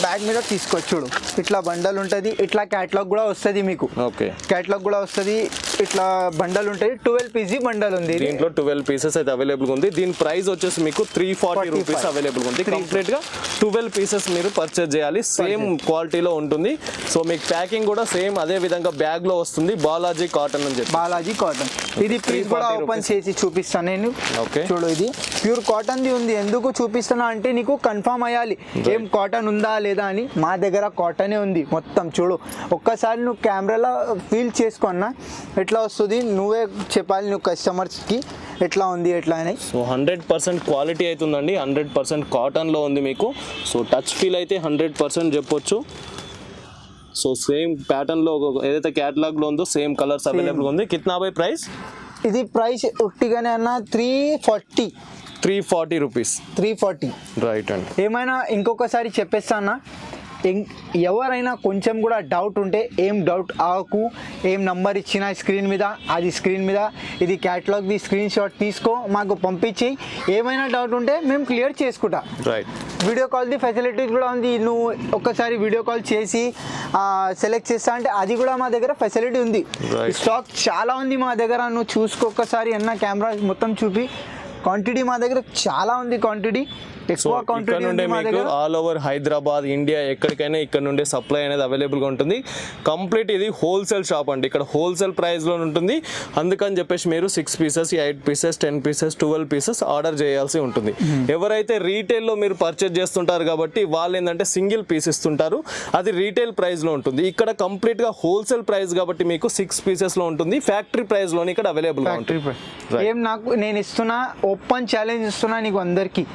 బ్యాగ్ మీద తీసుకోవచ్చు. చూడు ఇట్లా బండల్ ఉంటుంది. ఇట్లా క్యాటలాగ్ కూడా వస్తుంది మీకు. ఓకే, క్యాటలాగ్ కూడా వస్తుంది. ఇట్లా బండల్ ఉంటుంది, 12 పీసీ బండల్ ఉంది ఇది. దీంట్లో 12 పీసెస్ అయితే అవైలబుల్ ఉంది. దీని ప్రైస్ వచ్చేసి మీకు 340 రూపీస్ అవైలబుల్ ఉంది. కంప్లీట్ గా 12 పీసెస్ మీరు పర్చేజ్ చేయాలి. సేమ్ క్వాలిటీలో ఉంటుంది. సో మీకు ప్యాకింగ్ కూడా సేమ్ అదే విధంగా బ్యాగ్ లో వస్తుంది. బాలాజీ కాటన్ అని చెప్పి, బాలాజీ కాటన్. ఇది పీస్ కూడా ఓపెన్ చేసి చూపిస్తాను నేను. ఓకే, చూడు ఇది ప్యూర్ కాటన్ ది ఉంది. ఎందుకు చూపిస్తున్నా అంటే నీకు కన్ఫర్మ్ అయ్యాలి ఏం కాటన్ ఉందా లేదా అని. మా దగ్గర కాటనే ఉంది మొత్తం. చూడు ఒక్కసారి నువ్వు కెమెరాలో ఫీల్ చేసుకున్నా ఎట్లా వస్తుంది, నువ్వే చెప్పాలి నువ్వు కస్టమర్స్కి ఎట్లా ఉంది ఎట్లా అని. సో 100% క్వాలిటీ అవుతుందండి. 100% కాటన్లో ఉంది మీకు. సో టచ్ ఫీల్ అయితే 100% చెప్పొచ్చు. సో సేమ్ ప్యాటర్న్లో ఏదైతే క్యాటలాగ్లో ఉందో సేమ్ కలర్స్ అవైలబుల్ ఉంది. కిత్నా బై ప్రైస్? ఇది ప్రైస్ ఉట్టిగానే అన్న 340 రూపీస్. 340 రైట్ అండి. ఏమైనా ఇంకొకసారి చెప్పేస్తానా, ఎవరైనా కొంచెం కూడా డౌట్ ఉంటే ఏం డౌట్ ఆకు, ఏం నంబర్ ఇచ్చిన స్క్రీన్ మీద, అది స్క్రీన్ మీద ఇది క్యాటలాగ్ది స్క్రీన్ షాట్ తీసుకో మాకు పంపించి, ఏమైనా డౌట్ ఉంటే మేము క్లియర్ చేసుకుంటా. రైట్. వీడియో కాల్ది ఫెసిలిటీ కూడా ఉంది. నువ్వు ఒక్కసారి వీడియో కాల్ చేసి సెలెక్ట్ చేస్తా అంటే అది కూడా మా దగ్గర ఫెసిలిటీ ఉంది. స్టాక్ చాలా ఉంది మా దగ్గర. నువ్వు చూసుకోక్కసారి అన్న కెమెరా మొత్తం చూపి. క్వాంటిటీ మా దగ్గర చాలా ఉంది, క్వాంటిటీ ఎక్కువ క్వాంటిటీ ఉంది మా దగ్గర. ఆల్ ఓవర్ హైదరాబాద్, ఇండియా ఎక్కడికైనా ఇక్కడ నుండి సప్లై అనేది అవైలబుల్గా ఉంటుంది. కంప్లీట్ ఇది హోల్సేల్ షాప్ అండి. ఇక్కడ హోల్సేల్ ప్రైస్లో ఉంటుంది. అందుకని చెప్పేసి మీరు 6 pieces, 8 pieces, 10 pieces, 12 pieces order చేయాల్సి ఉంటుంది. ఎవరైతే రీటైల్లో మీరు పర్చేజ్ చేస్తుంటారు కాబట్టి వాళ్ళు ఏంటంటే సింగిల్ పీస్ ఇస్తుంటారు. అది రీటైల్ ప్రైస్లో ఉంటుంది. ఇక్కడ కంప్లీట్గా హోల్సేల్ ప్రైస్ కాబట్టి మీకు 6 పీసెస్లో ఉంటుంది. ఫ్యాక్టరీ ప్రైస్లోని ఇక్కడ అవైలబుల్గా ఉంటుంది. ఏం నాకు నేను ఇస్తున్నా ఓపెన్ ఛాలెంజ్ ఇస్తున్నా నీకు అందరికి.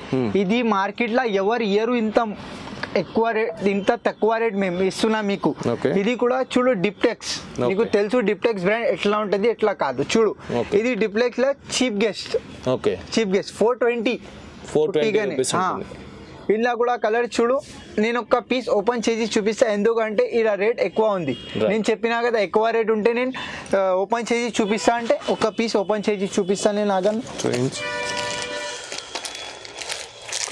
ఇది మార్కెట్లో ఎవరు ఇయరు ఇంత ఎక్కువ రేట్, ఇంత తక్కువ రేట్ మేము ఇస్తున్నా మీకు. ఇది కూడా చూడు డిప్టెక్స్, నీకు తెలుసు డిప్టెక్స్ బ్రాండ్ ఎట్లా ఉంటుంది ఎట్లా కాదు. చూడు ఇది డిప్టెక్స్ లో cheap guest. Okay, cheap guest 420. ఇలా కూడా కలర్ చూడు. నేను ఒక్క పీస్ ఓపెన్ చేసి చూపిస్తా, ఎందుకంటే ఇలా రేట్ ఎక్కువ ఉంది. నేను చెప్పినా కదా ఎక్కువ రేట్ ఉంటే నేను ఓపెన్ చేసి చూపిస్తా అంటే ఒక్క పీస్ ఓపెన్ చేసి చూపిస్తా. నేను ఆగను,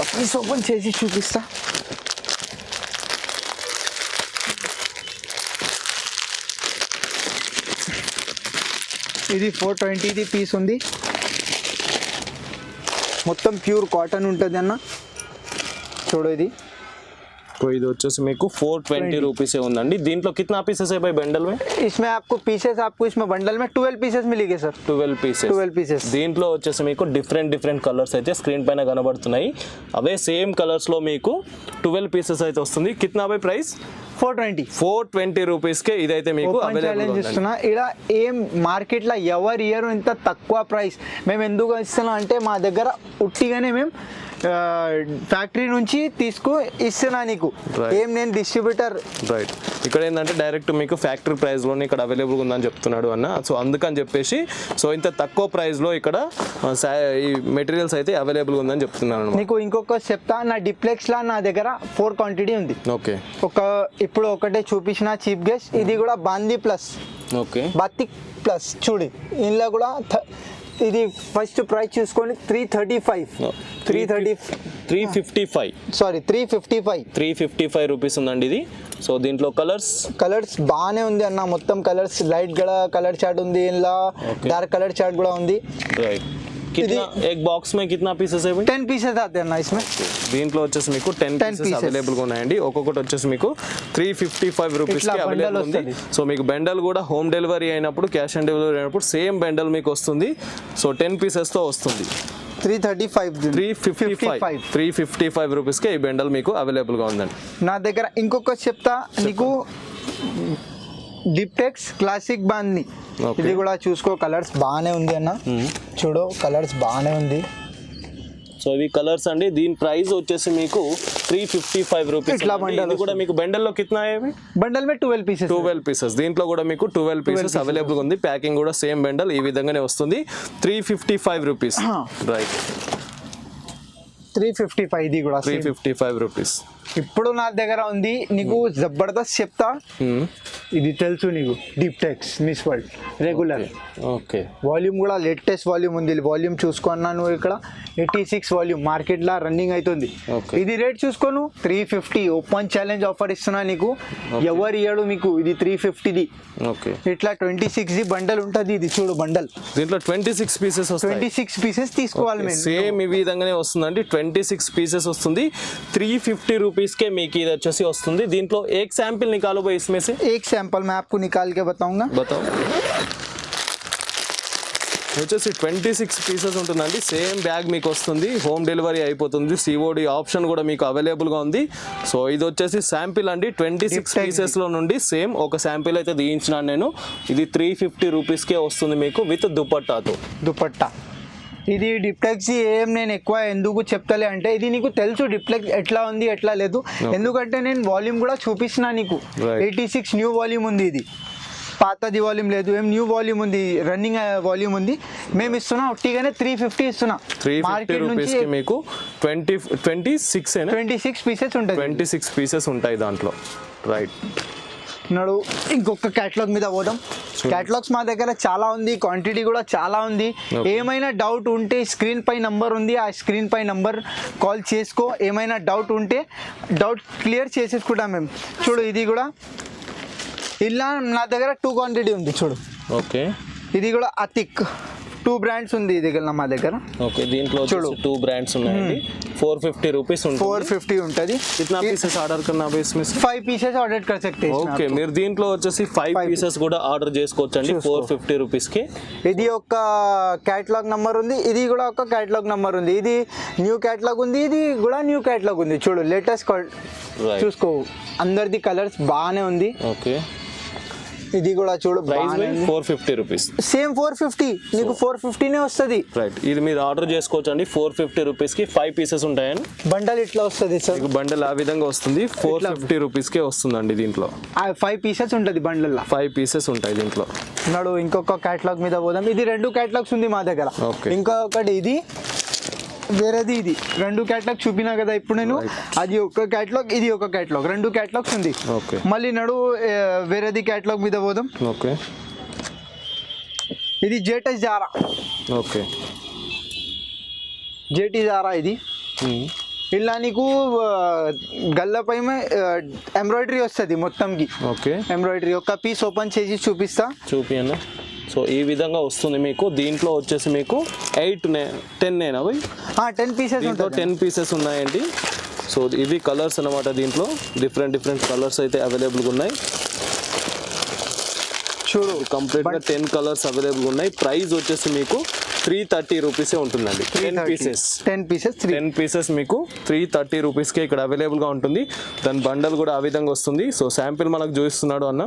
ఒక పీస్ ఓపెన్ చేసి చూపిస్తా. ఇది 420 పీస్ ఉంది. మొత్తం ప్యూర్ కాటన్ ఉంటుంది అన్న. చూడు ఇది ఇది వచ్చేసి మీకు 420 రూపీస్ ఉందండి. దీంట్లో కిतना పీసెస్ है भाई बंडल में? इसमें आपको पीसेस इसमें बंडल में 12 पीसेस मिलेंगे सर. 12 पीसेस. దీంట్లో వచ్చేసి మీకు డిఫరెంట్ కలర్స్ అయితే స్క్రీన్ పైన కనబడుతున్నాయి. అవే సేమ్ కలర్స్ లో మీకు 12 పీసెస్ అయితే వస్తుంది. కిतना भाई ప్రైస్? 420 రూపీస్ కే ఇదైతే మీకు అవైలబుల్ ఇస్తున్నా. ఇలా ఏం మార్కెట్ లో ఎవరు ఇయర్ ఇంత తక్కువ ప్రైస్ మేము ఎందుకు ఇస్తున్నాం అంటే మా దగ్గర ఉట్టిగానే మేము ఫ్యాక్టరీ నుంచి ఇస్తున్నా నీకు. ఏం నేను డిస్ట్రిబ్యూటర్. రైట్. ఇక్కడ ఏంటంటే డైరెక్ట్ మీకు ఫ్యాక్టరీ ప్రైస్ లోనే ఇక్కడ అవైలబుల్ ఉందని చెప్తున్నాడు అన్న. సో అందుకని చెప్పేసి సో ఇంత తక్కువ ప్రైస్ లో ఇక్కడ ఈ మెటీరియల్స్ అయితే అవైలబుల్ ఉందని చెప్తున్నాను. నీకు ఇంకొక చెప్తా, నా డిప్లెక్స్ లా నా దగ్గర 4 క్వాంటిటీ ఉంది. ఓకే, ఇప్పుడు ఒకటే చూపించిన చీప్ గెస్ట్. ఇది కూడా బాందీ ప్లస్. Okay, batik plus. చూడు ఇందులో కూడా ఇది ఫస్ట్ ప్రైస్ చూసుకొని 355 రూపీస్ ఉందండి ఇది. సో దీంట్లో కలర్స్ బాగానే ఉంది అన్న. మొత్తం కలర్స్ లైట్ కూడా కలర్ చార్ట్ ఉంది, ఇందులో డార్క్ కలర్ చార్ట్ కూడా ఉంది. రైట్. एक बॉक्स में कितना पीसेस है भाई? 10 पीसेस आते हैं ना इसमें. దీంట్లో వచ్చేసి మీకు 10 పీసెస్ అవైలబుల్ గా ఉన్నాయండి. ఒక్కొక్కటి వచ్చేసి మీకు 355 రూపీస్ కి అవైలబుల్ ఉంది. సో మీకు బెండల్ కూడా హోమ్ డెలివరీ అయినప్పుడు, క్యాష్ ఆన్ డెలివరీ అయినప్పుడు సేమ్ బెండల్ మీకు వస్తుంది. సో 10 పీసెస్ తో వస్తుంది. 355 రూపీస్ కి ఈ బెండల్ మీకు అవైలబుల్ గా ఉందండి. నా దగ్గర ఇంకొక చెప్తా నీకు, డిప్టెక్స్ క్లాసిక్ బాంది. ఇది కూడా చూసుకో, కలర్స్ బాగానే ఉంది అన్న. చూడు కలర్స్ బాగానే ఉంది. సో ఇవి కలర్స్ అండి. దీని ప్రైస్ వచ్చేసి మీకు 355 రూపీస్. ఇది కూడా మీకు బెండల్లో కిतना है? బండల్ में 12 పీసెస్. దీంట్లో కూడా మీకు 12 పీసెస్ అవైలబుల్ ఉంది. ప్యాకింగ్ కూడా సేమ్ బెండల్ ఈ విధంగానే వస్తుంది. 355 రూపీస్. రైట్. 355 ఇది కూడా 355 రూపీస్. ఇప్పుడు నా దగ్గర ఉంది నీకు జబర్దస్త్ చెప్తా. ఇది తెలుసు నీకు deep tex Miss World regular. Okay, volume కూడా లేటెస్ట్ వాల్యూమ్ ఉంది. వాల్యూమ్ చూసుకున్నా నువ్వు ఇక్కడ 86 వాల్యూమ్ మార్కెట్ లా రన్నింగ్ అవుతుంది. ఇది రేట్ చూసుకోను 350 ఓపెన్ ఛాలెంజ్ ఆఫర్ ఇస్తున్నా నీకు. ఎవరు ఇయ్యడు మీకు ఇది 350ది. ఓకే, ఇట్లా 26 బండల్ ఉంటుంది. ఇది చూడు బండల్, దీంట్లో 26 పీసెస్ వస్తాయి. 26 పీసెస్ తీసుకోవాలి మేము. సేమ్ ఈ విధంగానే వస్తుందండి. 26 పీసెస్ వస్తుంది. 350 రూपीस के మీకు ఇది వచ్చేసి వస్తుంది. దీంట్లో एक सैंपल निकालो भाई इसमें से. एक सैंपल मैं आपको निकाल के बताऊंगा. बताओ. వచ్చేసి 26 పీసెస్ ఉంటుందండి. సేమ్ బ్యాగ్ మీకు వస్తుంది. హోమ్ డెలివరీ అయిపోతుంది. సిఓడి ఆప్షన్ కూడా మీకు అవైలబుల్గా ఉంది. సో ఇది వచ్చేసి శాంపిల్ అండి. 26 పీసెస్లో నుండి సేమ్ ఒక శాంపిల్ అయితే తీయించినాను నేను. ఇది 350 రూపీస్కే వస్తుంది మీకు విత్ దుపట్టాతో. దుపట్టా ఇది డిప్లెక్స్ ఏం నేను ఎక్కువ ఎందుకు చెప్తలే అంటే ఇది నీకు తెలుసు డిప్లెక్స్ ఎట్లా ఉంది ఎట్లా లేదు. ఎందుకంటే నేను వాల్యూమ్ కూడా చూపిస్తున్నా నీకు. 86 న్యూ వాల్యూమ్ ఉంది. ఇది పాతది వాల్యూమ్ లేదు, ఏం న్యూ వాల్యూమ్ ఉంది, రన్నింగ్ వాల్యూమ్ ఉంది. మేము ఇస్తున్నా ఒట్టిగానే 350 ఇస్తున్నా. 350 రూపీస్ కి మీకు 26 పీసెస్ ఉంటాయి. 26 పీసెస్ ఉంటాయి దాంట్లో. రైట్, నాడు ఇంకొక క్యాటలాగ్ మీద పోదాం. క్యాటలాగ్స్ మా దగ్గర చాలా ఉంది, క్వాంటిటీ కూడా చాలా ఉంది. ఏమైనా డౌట్ ఉంటే స్క్రీన్ పై నంబర్ ఉంది, ఆ స్క్రీన్ పై నంబర్ కాల్ చేసుకో. ఏమైనా డౌట్ ఉంటే డౌట్ క్లియర్ చేసేసుకుంటాం మేము. చూడు ఇది కూడా ఇలా నా దగ్గర 2 క్వాంటిటీ ఉంది చూడు. ఓకే, ఇది కూడా అతిక్ 2 బ్రాండ్స్ ఉంది ఇది మా దగ్గర. ఓకే, దీంట్లో చూడు 2 బ్రాండ్స్ ఉన్నాయండి. 450 రూపీస్ ఉంటుంది. 450 ఉంటుంది. कितना పీసెస్ ఆర్డర్ करना है इसमें से? 5 పీసెస్ ఆర్డర్ कर सकते हैं. ఓకే, మీరు దీంట్లో వచ్చేసి 5 పీసెస్ కూడా ఆర్డర్ చేసుకోవచ్చండి 450 రూపీస్ కి. ఇది ఒక క్యాటలాగ్ నంబర్ ఉంది, ఇది కూడా ఒక క్యాటలాగ్ నంబర్ ఉంది. ఇది న్యూ క్యాటలాగ్ ఉంది, ఇది కూడా న్యూ క్యాటలాగ్ ఉంది. చూడు లేటెస్ట్ చూసుకో, అందరిది కలర్స్ బాగానే ఉంది. ఓకే, ఇది కూడా చూడు 450 రూపీస్. సేమ్ 450 నీకు 450నే వస్తుంది. రైట్, ఇది మీరు ఆర్డర్ చేసుకోవచ్చు అండి 450 రూపీస్ కి. 5 పీసెస్ ఉంటాయని బండల్ ఇట్లా వస్తుంది సార్. మీకు బండల్ ఆ విధంగా వస్తుంది. 450 రూపీస్ కే వస్తుందండి. దీంట్లో 5 పీసెస్ ఉంటుంది బండల్. 5 పీసెస్ ఉంటాయి దీంట్లో. నాడు ఇంకొక క్యాటలాగ్ మీద పోదాం. ఇది 2 క్యాటలాగ్స్ ఉంది మా దగ్గర. ఇంకొకటి ఇది వేరేది. ఇది 2 క్యాటలాగ్ చూపినా కదా ఇప్పుడు నేను. అది ఒక క్యాటలాగ్, ఇది ఒక క్యాటలాగ్, 2 క్యాటలాగ్స్ ఉంది. మళ్ళీ నడు వేరేది క్యాటలాగ్ మీద పోదాం. ఓకే, ఇది జేటస్ జారా. ఓకే, జేటీ జారా ఇది. ఇలా నీకు గల్లపై ఎంబ్రాయిడరీ వస్తుంది మొత్తంకి. ఓకే, ఎంబ్రాయిడరీ ఒక పీస్ ఓపెన్ చేసి చూపిస్తా. చూపియన్నా. సో ఈ విధంగా వస్తుంది మీకు. దీంట్లో వచ్చేసి మీకు 10 భయ్ 10 పీసెస్ ఉంటాయి. 10 పీసెస్ ఉన్నాయండి. సో ఇవి కలర్స్ అన్నమాట. దీంట్లో డిఫరెంట్ కలర్స్ అయితే అవైలబుల్గా ఉన్నాయి. చూడు కంప్లీట్గా 10 కలర్స్ అవైలబుల్గా ఉన్నాయి. ప్రైస్ వచ్చేసి మీకు 330 రూపీసే ఉంటుందండి. 10 పీసెస్ మీకు 330 రూపీస్కే ఇక్కడ అవైలబుల్గా ఉంటుంది. దాని బండల్ కూడా ఆ విధంగా వస్తుంది. సో శాంపిల్ మనకు చూపిస్తున్నాడు అన్న.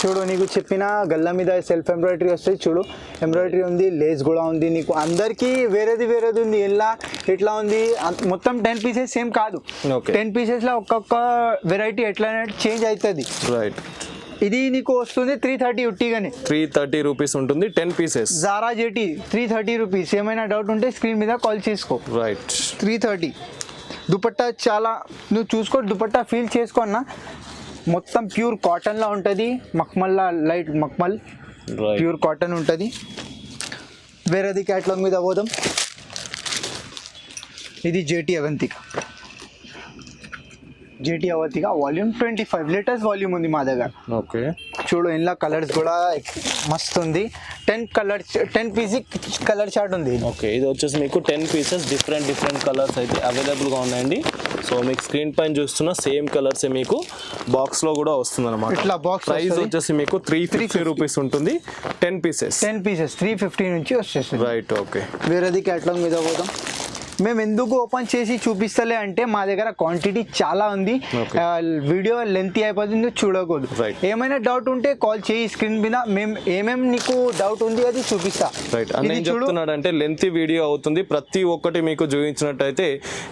చూడు నీకు చెప్పిన గల్ల మీద సెల్ఫ్ ఎంబ్రాయిడరీ వస్తుంది. చూడు ఎంబ్రాయిడరీ ఉంది, లేస్ కూడా ఉంది. నీకు అందరికీ వేరేది ఉంది. ఇలా ఇట్లా ఉంది. మొత్తం 10 పీసెస్ సేమ్ కాదు. 10 పీసెస్లో ఒక్కొక్క వెరైటీ ఎట్లా చేంజ్ అవుతుంది. రైట్, ఇది నీకు వస్తుంది 330 ఉట్టిగానే. 330 రూపీస్ ఉంటుంది 10 పీసెస్. Zara JT 330 rupees. ఏమైనా డౌట్ ఉంటే స్క్రీన్ మీద కాల్ చేసుకో. రైట్, 330. దుపట్టా చాలా నువ్వు చూసుకో, దుపట్టా ఫీల్ చేసుకో అన్న. మొత్తం ప్యూర్ కాటన్లా ఉంటుంది. మక్మల్లా లైట్ మక్మల్ ప్యూర్ కాటన్ ఉంటుంది. వేరేది క్యాటలాగ్ మీద పోదాం. ఇది JT Avantika. Volume 25 latest volume ఉంది మా దగ్గర. ఓకే, చూడు ఇందులో కలర్స్ కూడా మస్తు ఉంది. 10 పీస్ కలర్ చార్ట్ ఉంది. ఓకే, ఇది వచ్చేసి మీకు 10 పీసెస్ డిఫరెంట్ కలర్స్ అయితే అవైలబుల్గా ఉన్నాయండి. సో మీకు స్క్రీన్ పైన చూస్తున్న సేమ్ కలర్స్ మీకు బాక్స్ లో కూడా వస్తుంది అనమాట. ఇట్లా బాక్స్ ప్రైస్ వచ్చేసి మీకు 350 రూపీస్ ఉంటుంది. 10 పీసెస్ 350 నుంచి వచ్చేస్తుంది. Right, okay. వేరేది క్యాటలాగ్ మీద పోదాం. మేము ఎందుకు ఓపెన్ చేసి చూపిస్తలే అంటే మా దగ్గర క్వాంటిటీ చాలా ఉంది. వీడియో లెంత్ అయిపోతుంది, చూడకూడదు. ఏమైనా డౌట్ ఉంటే కాల్ చేయి స్క్రీన్ మీద. మేము ఏమేమి నీకు డౌట్ ఉంది అది చూపిస్తా. రైట్, నేను చెప్తున్నాడు అంటే లెంత్ వీడియో అవుతుంది. ప్రతి ఒక్కటి మీకు చూపించినట్టయితే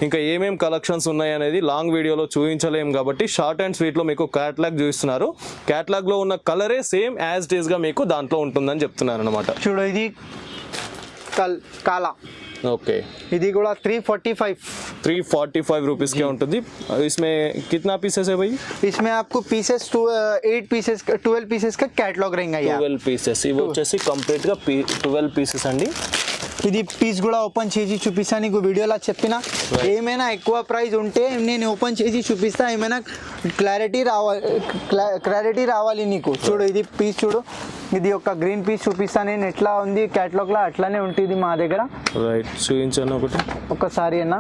ఇంకా ఏమేమి కలెక్షన్స్ ఉన్నాయి అనేది లాంగ్ వీడియోలో చూపించలేము కాబట్టి షార్ట్ అండ్ స్వీట్లో మీకు క్యాటలాగ్ చూపిస్తున్నారు. క్యాటలాగ్ లో ఉన్న కలరే సేమ్ యాజ్ ఇట్ ఈస్ గా మీకు దాంట్లో ఉంటుందని చెప్తున్నారు అనమాట. చూడు ఇది కాలా ఓకే ఇది కూడా 345. 345 रुपीस के ఉంటుంది. इसमें कितना पीसेस है भाई? इसमें आपको पीसेस 8 पीसेस 12 पीसेस का कैटलॉग रहेगा यार. 12 పీసెస్. ఇవి వచ్చేసి కంప్లీట్ గా 12 పీసెస్ అండి. ఇది పీస్ కూడా ఓపెన్ చేసి చూపిస్తాను నీకు వీడియోలో చెప్పిన. ఏమైనా ఎక్కువ ప్రైస్ ఉంటే నేను ఓపెన్ చేసి చూపిస్తా, ఏమైనా క్లారిటీ రావాలి నీకు. చూడు ఇది పీస్ చూడు, ఇది ఒక గ్రీన్ పీస్ చూపిస్తా నేను ఎట్లా ఉంది క్యాటలాగ్లో అట్లానే ఉంటుంది మా దగ్గర. రైట్ చూపించాను ఒకటి ఒక్కసారి అన్న.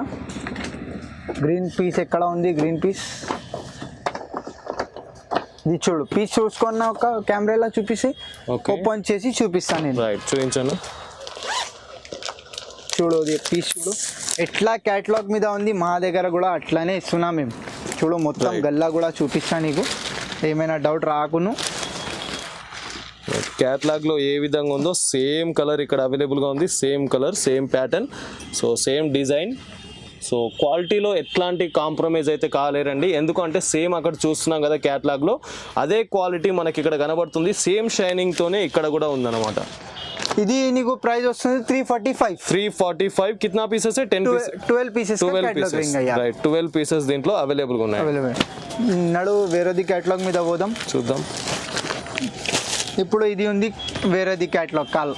గ్రీన్ పీస్ ఎక్కడ ఉంది? గ్రీన్ పీస్ ఇది చూడు, పీస్ చూసుకున్న ఒక కెమెరాలో చూపిస్తే ఓపెన్ చేసి చూపిస్తాను నేను. రైట్ చూపించాను. చూడు ఇది పీస్ చూడు ఎట్లా క్యాటలాగ్ మీద ఉంది, మా దగ్గర కూడా అట్లానే ఇస్తున్నాం మేము. చూడు మొత్తం గల్లా కూడా చూపిస్తాను నీకు, ఏమైనా డౌట్ రాకును. క్యాటలాగ్లో ఏ విధంగా ఉందో సేమ్ కలర్ ఇక్కడ అవైలబుల్గా ఉంది. Same colour, same pattern, so same design. So క్వాలిటీలో ఎట్లాంటి కాంప్రమైజ్ అయితే కాలేరండి. ఎందుకంటే సేమ్ అక్కడ చూస్తున్నాం కదా క్యాటలాగ్లో, అదే క్వాలిటీ మనకి ఇక్కడ కనబడుతుంది. సేమ్ షైనింగ్తోనే ఇక్కడ కూడా ఉందన్నమాట. ఇది నీకు ప్రైస్ వస్తుంది 345. 345 कितना पीसेस है? 12 పీసెస్ 12 పీసెస్. రైట్ 12 పీసెస్ దీంట్లో అవైలబుల్గా ఉన్నాయి. నడు వేరేది క్యాటలాగ్ మీద పోదాం చూద్దాం. ఇప్పుడు ఇది ఉంది వేరేది క్యాటలాగ్ కాల్.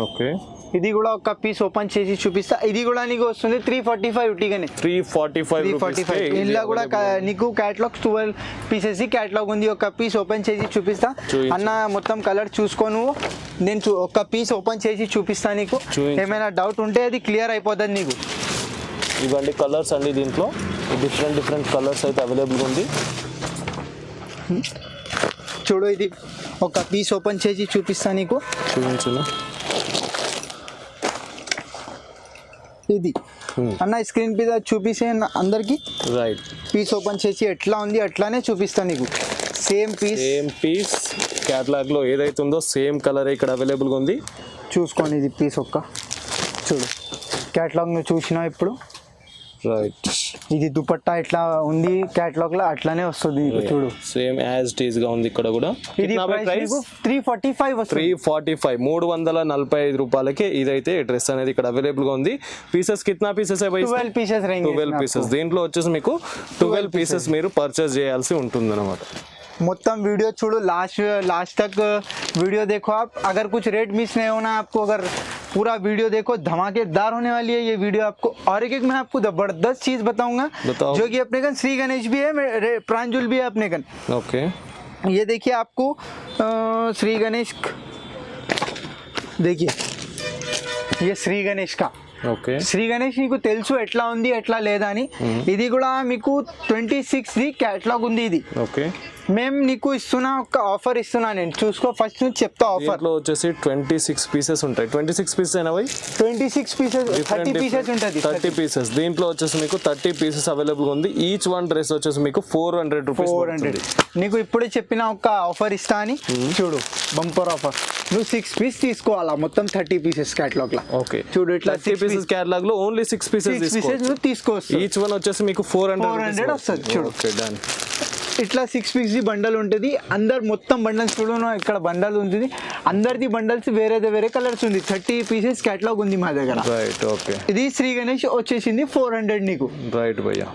ఓకే ఇది కూడా ఒక పీస్ ఓపెన్ చేసి చూపిస్తా. ఇది కూడా నీకు వస్తుంది 345 ఉట్టిగానే. 345 ఇందులో కూడా నీకు క్యాటలాగ్ 12 పీసెస్ క్యాటలాగ్ ఉంది. ఒక పీస్ ఓపెన్ చేసి చూపిస్తా అన్న, మొత్తం కలర్ చూసుకోను. నేను ఒక పీస్ ఓపెన్ చేసి చూపిస్తా నీకు, ఏమైనా డౌట్ ఉంటే అది క్లియర్ అయిపోతుంది నీకు. ఇవన్నీ కలర్స్ అండి, దీంట్లో డిఫరెంట్ కలర్స్ అయితే అవైలబుల్గా ఉంది. చూడు ఇది ఒక పీస్ ఓపెన్ చేసి చూపిస్తా నీకు. చూపించు ఇది అన్న స్క్రీన్ మీద చూపిస్తే అందరికి. రైట్ పీస్ ఓపెన్ చేసి ఎట్లా ఉంది అట్లానే చూపిస్తా నీకు. సేమ్ పీస్ క్యాటలాగ్లో ఏదైతే ఉందో సేమ్ కలర్ ఇక్కడ అవైలబుల్గా ఉంది. చూసుకోండి ఇది పీస్ ఒక్క చూడు, క్యాటలాగ్ నువ్వు చూసినా ఇప్పుడు. రైట్ ఇది దుపట్టా ఎట్లా ఉంది క్యాటలాగ్లో అట్లానే వస్తుంది చూడు, సేమ్ యాజ్ ఇట్ ఈస్ గా ఉంది ఇక్కడ కూడా. ఇది ప్రైస్ 345 వస్తుంది. 345 345 రూపాయలకి ఇదైతే డ్రెస్ అనేది ఇక్కడ అవైలబుల్ గా ఉంది. పీసెస్ కిतना పీసెస్ है भाई? 12 పీసెస్ 12 పీసెస్. దీంట్లో వచ్చేసి మీకు 12 పీసెస్ మీరు పర్చేస్ చేయాల్సి ఉంటుంది అన్నమాట. మొత్తం वीडियो छोड़ो, लास्ट तक वीडियो देखो आप. अगर कुछ रेट मिस नहीं होना आपको, अगर पूरा वीडियो देखो, धमाकेदार होने वाली है ये वीडियो आपको. और एक मैं आपको जबरदस्त चीज बताऊंगा जो कि अपने कन श्री गणेश भी है, प्रांजुल भी है अपने कन. ओके ये देखिए आपको श्री गणेश, देखिए ये श्री गणेश का. ఓకే శ్రీ గణేష్ నీకు తెలుసు ఎట్లా ఉంది ఎట్లా లేదా అని. ఇది కూడా మీకు 26 ది క్యాటలాగ్ ఉంది. ఇది ఓకే మేము నీకు ఇస్తున్నా ఒక ఆఫర్ ఇస్తున్నా నేను, చూసుకో ఫస్ట్ నుంచి చెప్తా. ఆఫర్ లో వచ్చేసి 26 పీసెస్ ఉంటాయి. 26 పీసెస్ అయినా 26 పీసెస్ 30 పీసెస్ ఉంటుంది. 30 పీసెస్. దీంట్లో వచ్చేసి మీకు 30 పీసెస్ అవైలబుల్ ఉంది. ఈచ్ వన్ డ్రెస్ వచ్చేసి మీకు 400 రూపీస్. 400 నీకు ఇప్పుడే చెప్పిన ఒక ఆఫర్ ఇస్తా అని. చూడు బంపర్ ఆఫర్. నువ్వు 6 పీస్ తీసుకోవాలా మొత్తం 30 పీసెస్ క్యాటలాగ్ లో. ఓకే చూడు ఇట్లా 30 పీసెస్ క్యాటలాగ్ లో ఓన్లీ 6 పీసెస్ నువ్వు తీసుకోవచ్చు. ఈచ్ వన్ వచ్చేసి మీకు 400 వస్తుంది. చూడు ఓకే డన్. ఇట్లా 6 పీస్ ది బండల్ ఉంటుంది. అందరు మొత్తం బండల్స్ చూడను ఇక్కడ బండల్ ఉంటుంది. అందరిది బండల్స్ వేరే కలర్స్ ఉంది. 30 పీసెస్ క్యాటలాగ్ ఉంది మా దగ్గర. Right okay. ఇది శ్రీ గణేష్ వచ్చేసింది 400 నీకు. రైట్ భయ్యా.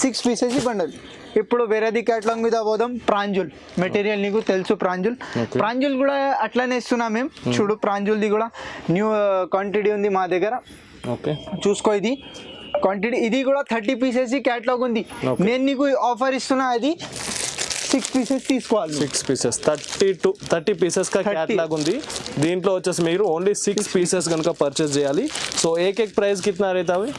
6 పీసెస్ బండల్. ఇప్పుడు వేరేది క్యాటలాగ్ మీద పోదాం. ప్రాంజుల్ మెటీరియల్ నీకు తెలుసు. ప్రాంజుల్ కూడా అట్లానే ఇస్తున్నా మేము. చూడు ప్రాంజుల్ది కూడా న్యూ క్వాంటిటీ ఉంది మా దగ్గర. ఓకే చూసుకో. ఇది క్వాంటిటీ, ఇది కూడా 30 పీసెస్ క్యాటలాగ్ ఉంది. నేను నీకు ఆఫర్ ఇస్తున్నా, అది 6 పీసెస్ తీసుకోవాలి. 6 పీసెస్ 30 పీసెస్ కా క్యాటలాగ్ ఉంది. దీంట్లో వచ్చేసి మీరు ఓన్లీ 6 పీసెస్ కనుక పర్చేస్ చేయాలి. సో एक प्राइस कितना रहता है?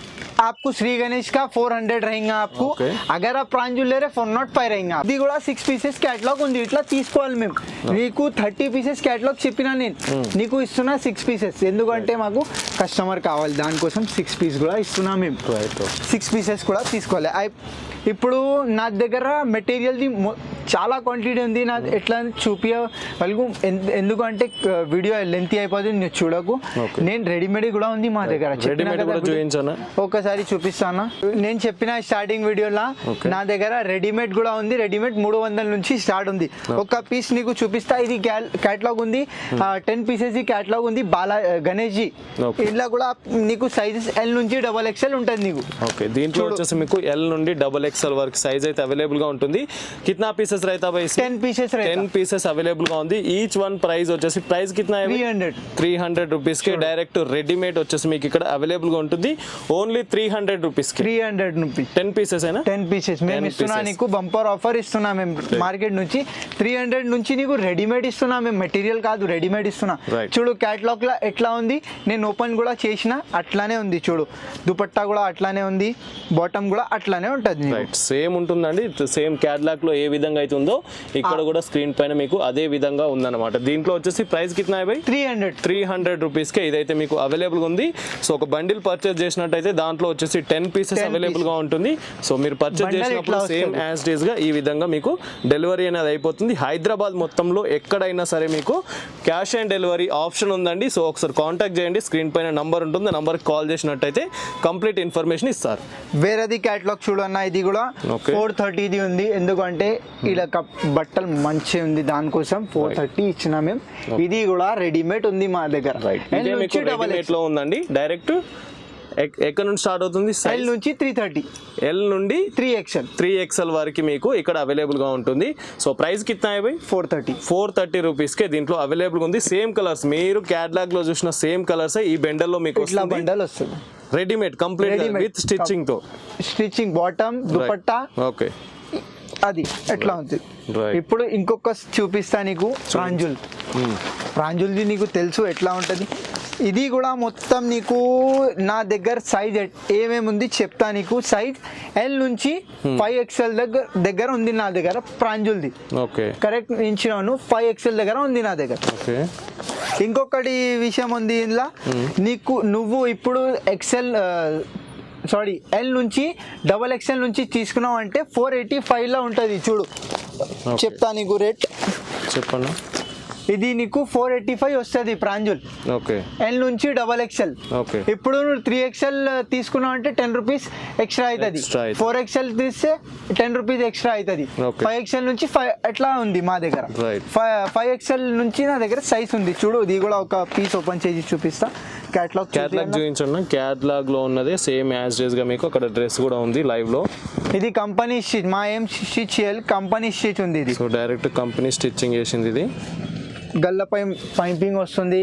आपको श्री गणेश का 400 रहेगा आपको. अगर आप प्रांजुल ले रहे 405 रहेगा. ఇది కూడా 6 పీసెస్ క్యాటలాగ్ ఉంది. ఇట్లా తీసుకోవాలి మేము. నీకు 30 పీసెస్ క్యాటలాగ్ చెప్పినా నేను, నీకు ఇస్తున్నా 6 పీసెస్. ఎందుకంటే మాకు కస్టమర్ కావాలి, దానికోసం 6 పీస్ కూడా ఇస్తున్నా మేము. 6 పీసెస్ కూడా తీసుకోవాలి. ఇప్పుడు నా దగ్గర మెటీరియల్ది చాలా క్వాంటిటీ ఉంది నా ఎట్లా చూపియ వాళ్ళకు ఎందుకంటే వీడియో లెంత్ అయిపోతుంది నువ్వు చూడకు. నేను రెడీమేడ్ కూడా ఉంది మా దగ్గర. ఒకసారి చూపిస్తాను. నేను చెప్పిన స్టార్టింగ్ వీడియోలో నా దగ్గర రెడీమేడ్ కూడా ఉంది. రెడీమేడ్ 300 నుంచి స్టార్ట్ ఉంది. ఒక పీస్ నీకు చూపిస్తా. ఇది క్యాటలాగ్ ఉంది, 10 పీసెస్ క్యాటలాగ్ ఉంది. గణేష్ జీ ఇలా కూడా నీకు సైజెస్ ఎల్ నుంచి XXL ఉంటుంది నీకు. ఓకే, దీంట్లో వచ్చేసి మీకు ఎల్ నుండి XXL వరకు సైజ్ అయితే అవైలబుల్ గా ఉంటుంది. కిतना పీసెస్ रहता भाई? 10 పీసెస్ 10 పీసెస్ అవైలబుల్ గా ఉంది. ఈచ్ వన్ ప్రైస్ వచ్చేసి ప్రైస్ కిतना है? 300 రూపీస్ కి డైరెక్ట్ రెడీమేడ్ వచ్చేసి మీకు ఇక్కడ అవైలబుల్ గా ఉంటుంది. ఓన్లీ 300 రూపీస్ కి 300 రూపీస్ 10 పీసెస్ అయినా 10 పీసెస్ మేము ఇస్తున్నా నీకు. బంపర్ ఆఫర్ ఇస్తున్నా మేము మార్కెట్ నుంచి. 300 నుంచి నీకు రెడీమేడ్ ఇస్తున్నా మేము. మెటీరియల్ కాదు, రెడీమేడ్ ఇస్తున్నా. చూడు క్యాటలాగ్ లో ఎట్లా ఉంది. నేను ఓపెన్ కూడా చేసిన అట్లానే ఉంది. చూడు దుపట్టా కూడా అట్లానే ఉంది, బాటమ్ కూడా అట్లానే ఉంటుంది. సేమ్ ఉంటుందండి. సేమ్ క్యాటలాగ్ లో ఏ విధంగా అయితే ఉందో ఇక్కడ కూడా స్క్రీన్ పైన మీకు అదే విధంగా ఉందన్నమాట. దీంట్లో వచ్చేసి ప్రైస్ కిतना है भाई? 300 రూపీస్ కే ఇదైతే మీకు అవైలబుల్ గా ఉంది. సో ఒక బండిల్ పర్చేస్ చేసినట్టయితే దాంట్లో వచ్చేసి 10 పీసెస్ అవైలబుల్ గా ఉంటుంది. సో మీరు పర్చేస్ చేసినప్పుడు సేమ్ యాజ్ డేస్ గా ఈ విధంగా మీకు డెలివరీ అనేది అయిపోతుంది. హైదరాబాద్ మొత్తంలో ఎక్కడైనా సరే మీకు క్యాష్ ఆన్ డెలివరీ ఆప్షన్ ఉందండి. సో ఒకసారి కాంటాక్ట్ చేయండి. స్క్రీన్ పైన నంబర్ ఉంటుంది, ఆ నంబర్కి కాల్ చేసినట్టయితే కంప్లీట్ ఇన్ఫర్మేషన్ ఇస్తారు. వేరేది క్యాటలాగ్ చూడన్నా, ఇది కూడా 430 ఉంది. ఎందుకంటే ఇలా బట్టలు మంచి ఉంది, దానికోసం 430 ఇచ్చిన మేము. ఇది కూడా రెడీమేడ్ ఉంది మా దగ్గర. రెడీమేడ్ లో ఉందండి. డైరెక్ట్ ఎక్కడ నుండి స్టార్ట్ అవుతుంది? ఎల్ నుంచి 330, ఎల్ నుండి 3XL వరకు మీకు ఇక్కడ అవైలబుల్ గా ఉంటుంది. సో ప్రైస్ కిतना है भाई? 430 రూపీస్ కే దీంట్లో అవైలబుల్ ఉంది. సేమ్ కలర్స్ మీరు క్యాటలాగ్ లో చూసిన సేమ్ కలర్స్ ఈ బెండల్ లో మీకు వస్తుంది. రెడీమేడ్ కంప్లీట్ విత్ స్టిచ్చింగ్ తో, స్టిచ్చింగ్ బాటమ్ దుపట్టా. ఓకే, అది ఎట్లా ఉంది. ఇప్పుడు ఇంకొక చూపిస్తా నీకు. ప్రాంజుల్ది నీకు తెలుసు ఎట్లా ఉంటుంది. ఇది కూడా మొత్తం నీకు నా దగ్గర సైజ్ ఏమేమి ఉంది చెప్తా నీకు. సైజ్ ఎల్ నుంచి 5XL దగ్గర ఉంది నా దగ్గర ప్రాంజుల్ది. ఓకే, కరెక్ట్ ఇచ్చినాను. 5XL దగ్గర ఉంది నా దగ్గర. ఓకే, ఇంకొకటి విషయం ఉంది ఇందులో నీకు. నువ్వు ఇప్పుడు ఎల్ నుంచి XXL నుంచి తీసుకున్నావు అంటే 485 లో ఉంటుంది. చూడు చెప్తా నీకు రేట్. చెప్పండి. ఇది నీకు 485 వస్తుంది ప్రాంజుల్. ఓకే, ఎల్ నుంచి XXL. ఓకే, ఇప్పుడు నువ్వు 3XL తీసుకున్నావు అంటే 10 రూపీస్ ఎక్స్ట్రా అవుతుంది. 4XL తీస్తే 10 రూపీస్ ఎక్స్ట్రా అవుతుంది. 5XL నుంచి 5 ఎట్లా ఉంది మా దగ్గర. 5XL నుంచి నా దగ్గర సైజ్ ఉంది. చూడు ఇది కూడా ఒక పీస్ ఓపెన్ చేసి చూపిస్తా. క్యాటలాగ్ చూపించండి. క్యాటలాగ్ లో ఉన్నదే సేమ్ యాజ్ డేస్ గా మీకు అక్కడ డ్రెస్ కూడా ఉంది లైవ్ లో. ఇది కంపెనీ స్టిచ్, మా ఏం స్టిచ్ చేయాలి, కంపెనీ స్టిచ్ ఉంది ఇది. సో డైరెక్ట్ కంపెనీ స్టిచ్చింగ్ చేసింది. ఇది గల్లపై పైపింగ్ వస్తుంది,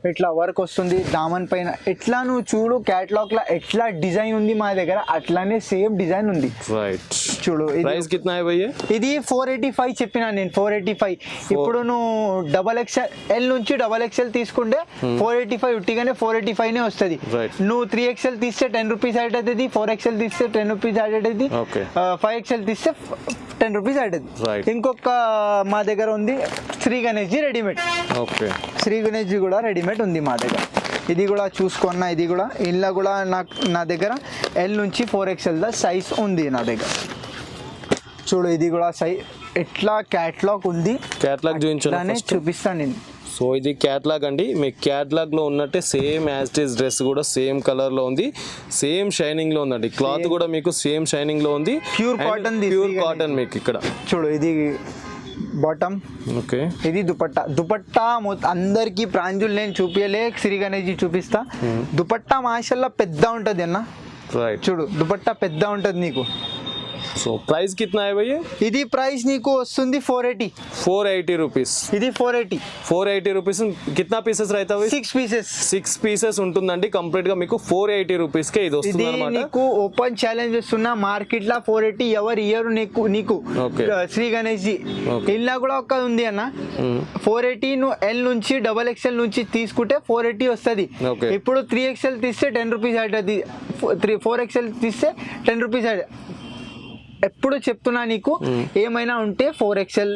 ఇట్లా వర్క్ వస్తుంది. దామన్ పైన ఎట్లా నువ్వు చూడు క్యాటలాగ్ లో ఎట్లా డిజైన్ ఉంది మా దగ్గర అట్లానే సేమ్ డిజైన్ ఉంది. రైట్, చూడు. ప్రైస్ కిतना है भैया? ఇది 485 చెప్పినా నేను. 485. ఇప్పుడు నువ్వు XXL ఎల్ నుంచి XXL తీసుకుంటే 485 ఉట్టిగానే 485 నే వస్తుంది. నువ్వు 3XL తీస్తే 10 రూపీస్ యాడ్ అవుతుంది. 4XL తీస్తే 10 రూపీస్ యాడ్ అవుతుంది. 5XL తీస్తే 10 రూపీస్ యాడ్ అవుతుంది. ఇంకొక మా దగ్గర ఉంది శ్రీ గణేష్ జీ రెడీమేడ్. ఓకే, శ్రీ గణేష్ జీ కూడా రెడీమేడ్ ఉంది మా దగ్గర. ఇది కూడా చూసుకున్నా. ఇది కూడా ఇంట్లో కూడా నా దగ్గర ఎల్ నుంచి 4XL దా సైజ్ ఉంది నా దగ్గర. చూడు ఇది కూడా సైజ్ ఎట్లా క్యాటలాగ్ ఉంది. క్యాటలాగ్ చూపిస్తాను నేను. సో ఇది క్యాటలాగ్ అండి. మీకు క్యాటలాగ్ లో ఉన్నట్టే same as it is dress కూడా సేమ్ కలర్ లో ఉంది, సేమ్ షైనింగ్ లో ఉందండి. క్లాత్ కూడా మీకు సేమ్ షైనింగ్ లో ఉంది. ప్యూర్ కాటన్ మీకు ఇక్కడ చూడు. ఇది బాటమ్. ఓకే, ఇది దుపట్టా అందరికి ప్రాంజుల్ నేను చూపించలే, శ్రీ గణేష్ చూపిస్తా. దుపట్టా మాషల్లా పెద్ద ఉంటది అన్న. రైట్, చూడు దుపట్టా పెద్ద ఉంటది నీకు. సో ప్రైస్ కిतना है भैया? ఇది ప్రైస్ నీకు వస్తుంది 480 రూపీస్. ఇది 480 రూపీస్. కిतना పీసెస్ रहता है? 6 పీసెస్ ఉంటుందండి. కంప్లీట్ గా మీకు 480 రూపీస్ కే ఇది వస్తుంది అన్నమాట. నీకు ఓపెన్ ఛాలెంజ్ ఇస్తున్నా. మార్కెట్ లా 480 ఎవరు ఇయర్ నీకు శ్రీ గణేష్ జీ ఇలా కూడా ఒక ఉంది అన్న. 480 నువ్వు ఎల్ నుంచి XXL నుంచి తీసుకుంటే 480 వస్తుంది. ఇప్పుడు 3XL తీస్తే 10 రూపీస్ అవుతుంది. 4XL తీస్తే 10 రూపీస్ ఎప్పుడు చెప్తున్నా నీకు ఏమైనా ఉంటే 4XL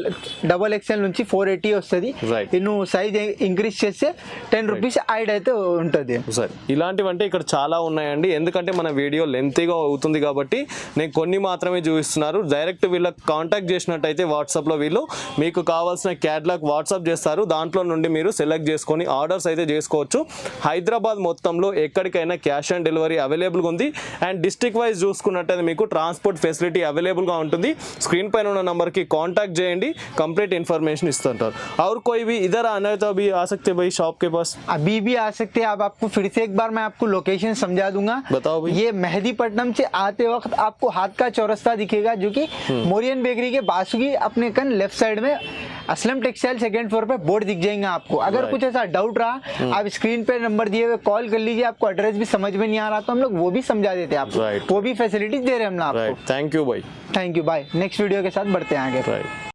XXL నుంచి 480 వస్తుంది. Right. నువ్వు సైజ్ ఇంక్రీజ్ చేస్తే 10 రూపీస్ యాడ్ అయితే ఉంటుంది. సరే, ఇలాంటివంటే ఇక్కడ చాలా ఉన్నాయండి. ఎందుకంటే మన వీడియో లెంతీగా అవుతుంది కాబట్టి నేను కొన్ని మాత్రమే చూపిస్తున్నారు. డైరెక్ట్ వీళ్ళకి కాంటాక్ట్ చేసినట్టయితే వాట్సాప్లో వీళ్ళు మీకు కావాల్సిన క్యాటలాగ్ వాట్సాప్ చేస్తారు. దాంట్లో నుండి మీరు సెలెక్ట్ చేసుకొని ఆర్డర్స్ అయితే చేసుకోవచ్చు. హైదరాబాద్ మొత్తంలో ఎక్కడికైనా క్యాష్ ఆన్ డెలివరీ అవైలబుల్గా ఉంది. అండ్ డిస్ట్రిక్ట్ వైజ్ చూసుకున్నట్టయితే మీకు ట్రాన్స్పోర్ట్ ఫెసిలిటీ అవైలబుల్గా ఉంటుంది. స్క్రీన్ పైన ఉన్న నంబర్కి కాంటాక్ట్ చేయండి, కంప్లీట్ इन्फॉर्मेशन इस्तेंटार. और कोई भी इधर आना है तो अभी आ सकते हैं भाई शॉप के पास? अभी भी आ सकते हैं. अब आपको फिर से एक बार मैं आपको लोकेशन समझा दूंगा. बताओ भाई. ये मेहदीपट्टनम से आते वक्त आपको हाथ का चौरस्ता दिखेगा, जो कि मोरियन बेकरी के बासुकी अपने कन लेफ्ट साइड में असलम टेक्सटाइल सेकंड फ्लोर पे बोर्ड दिख जाएगा आपको. अगर कुछ ऐसा डाउट रहा, आप स्क्रीन पे नंबर दिए हुए कॉल कर लीजिए. आपको एड्रेस भी समझ में नहीं आ रहा तो हम लोग वो भी समझा देते हैं आपको. वो भी फैसिलिटीज दे रहे हैं हम आपको. थैंक यू भाई. Thank you. Bye. Next video के साथ बढ़ते हैं आगे.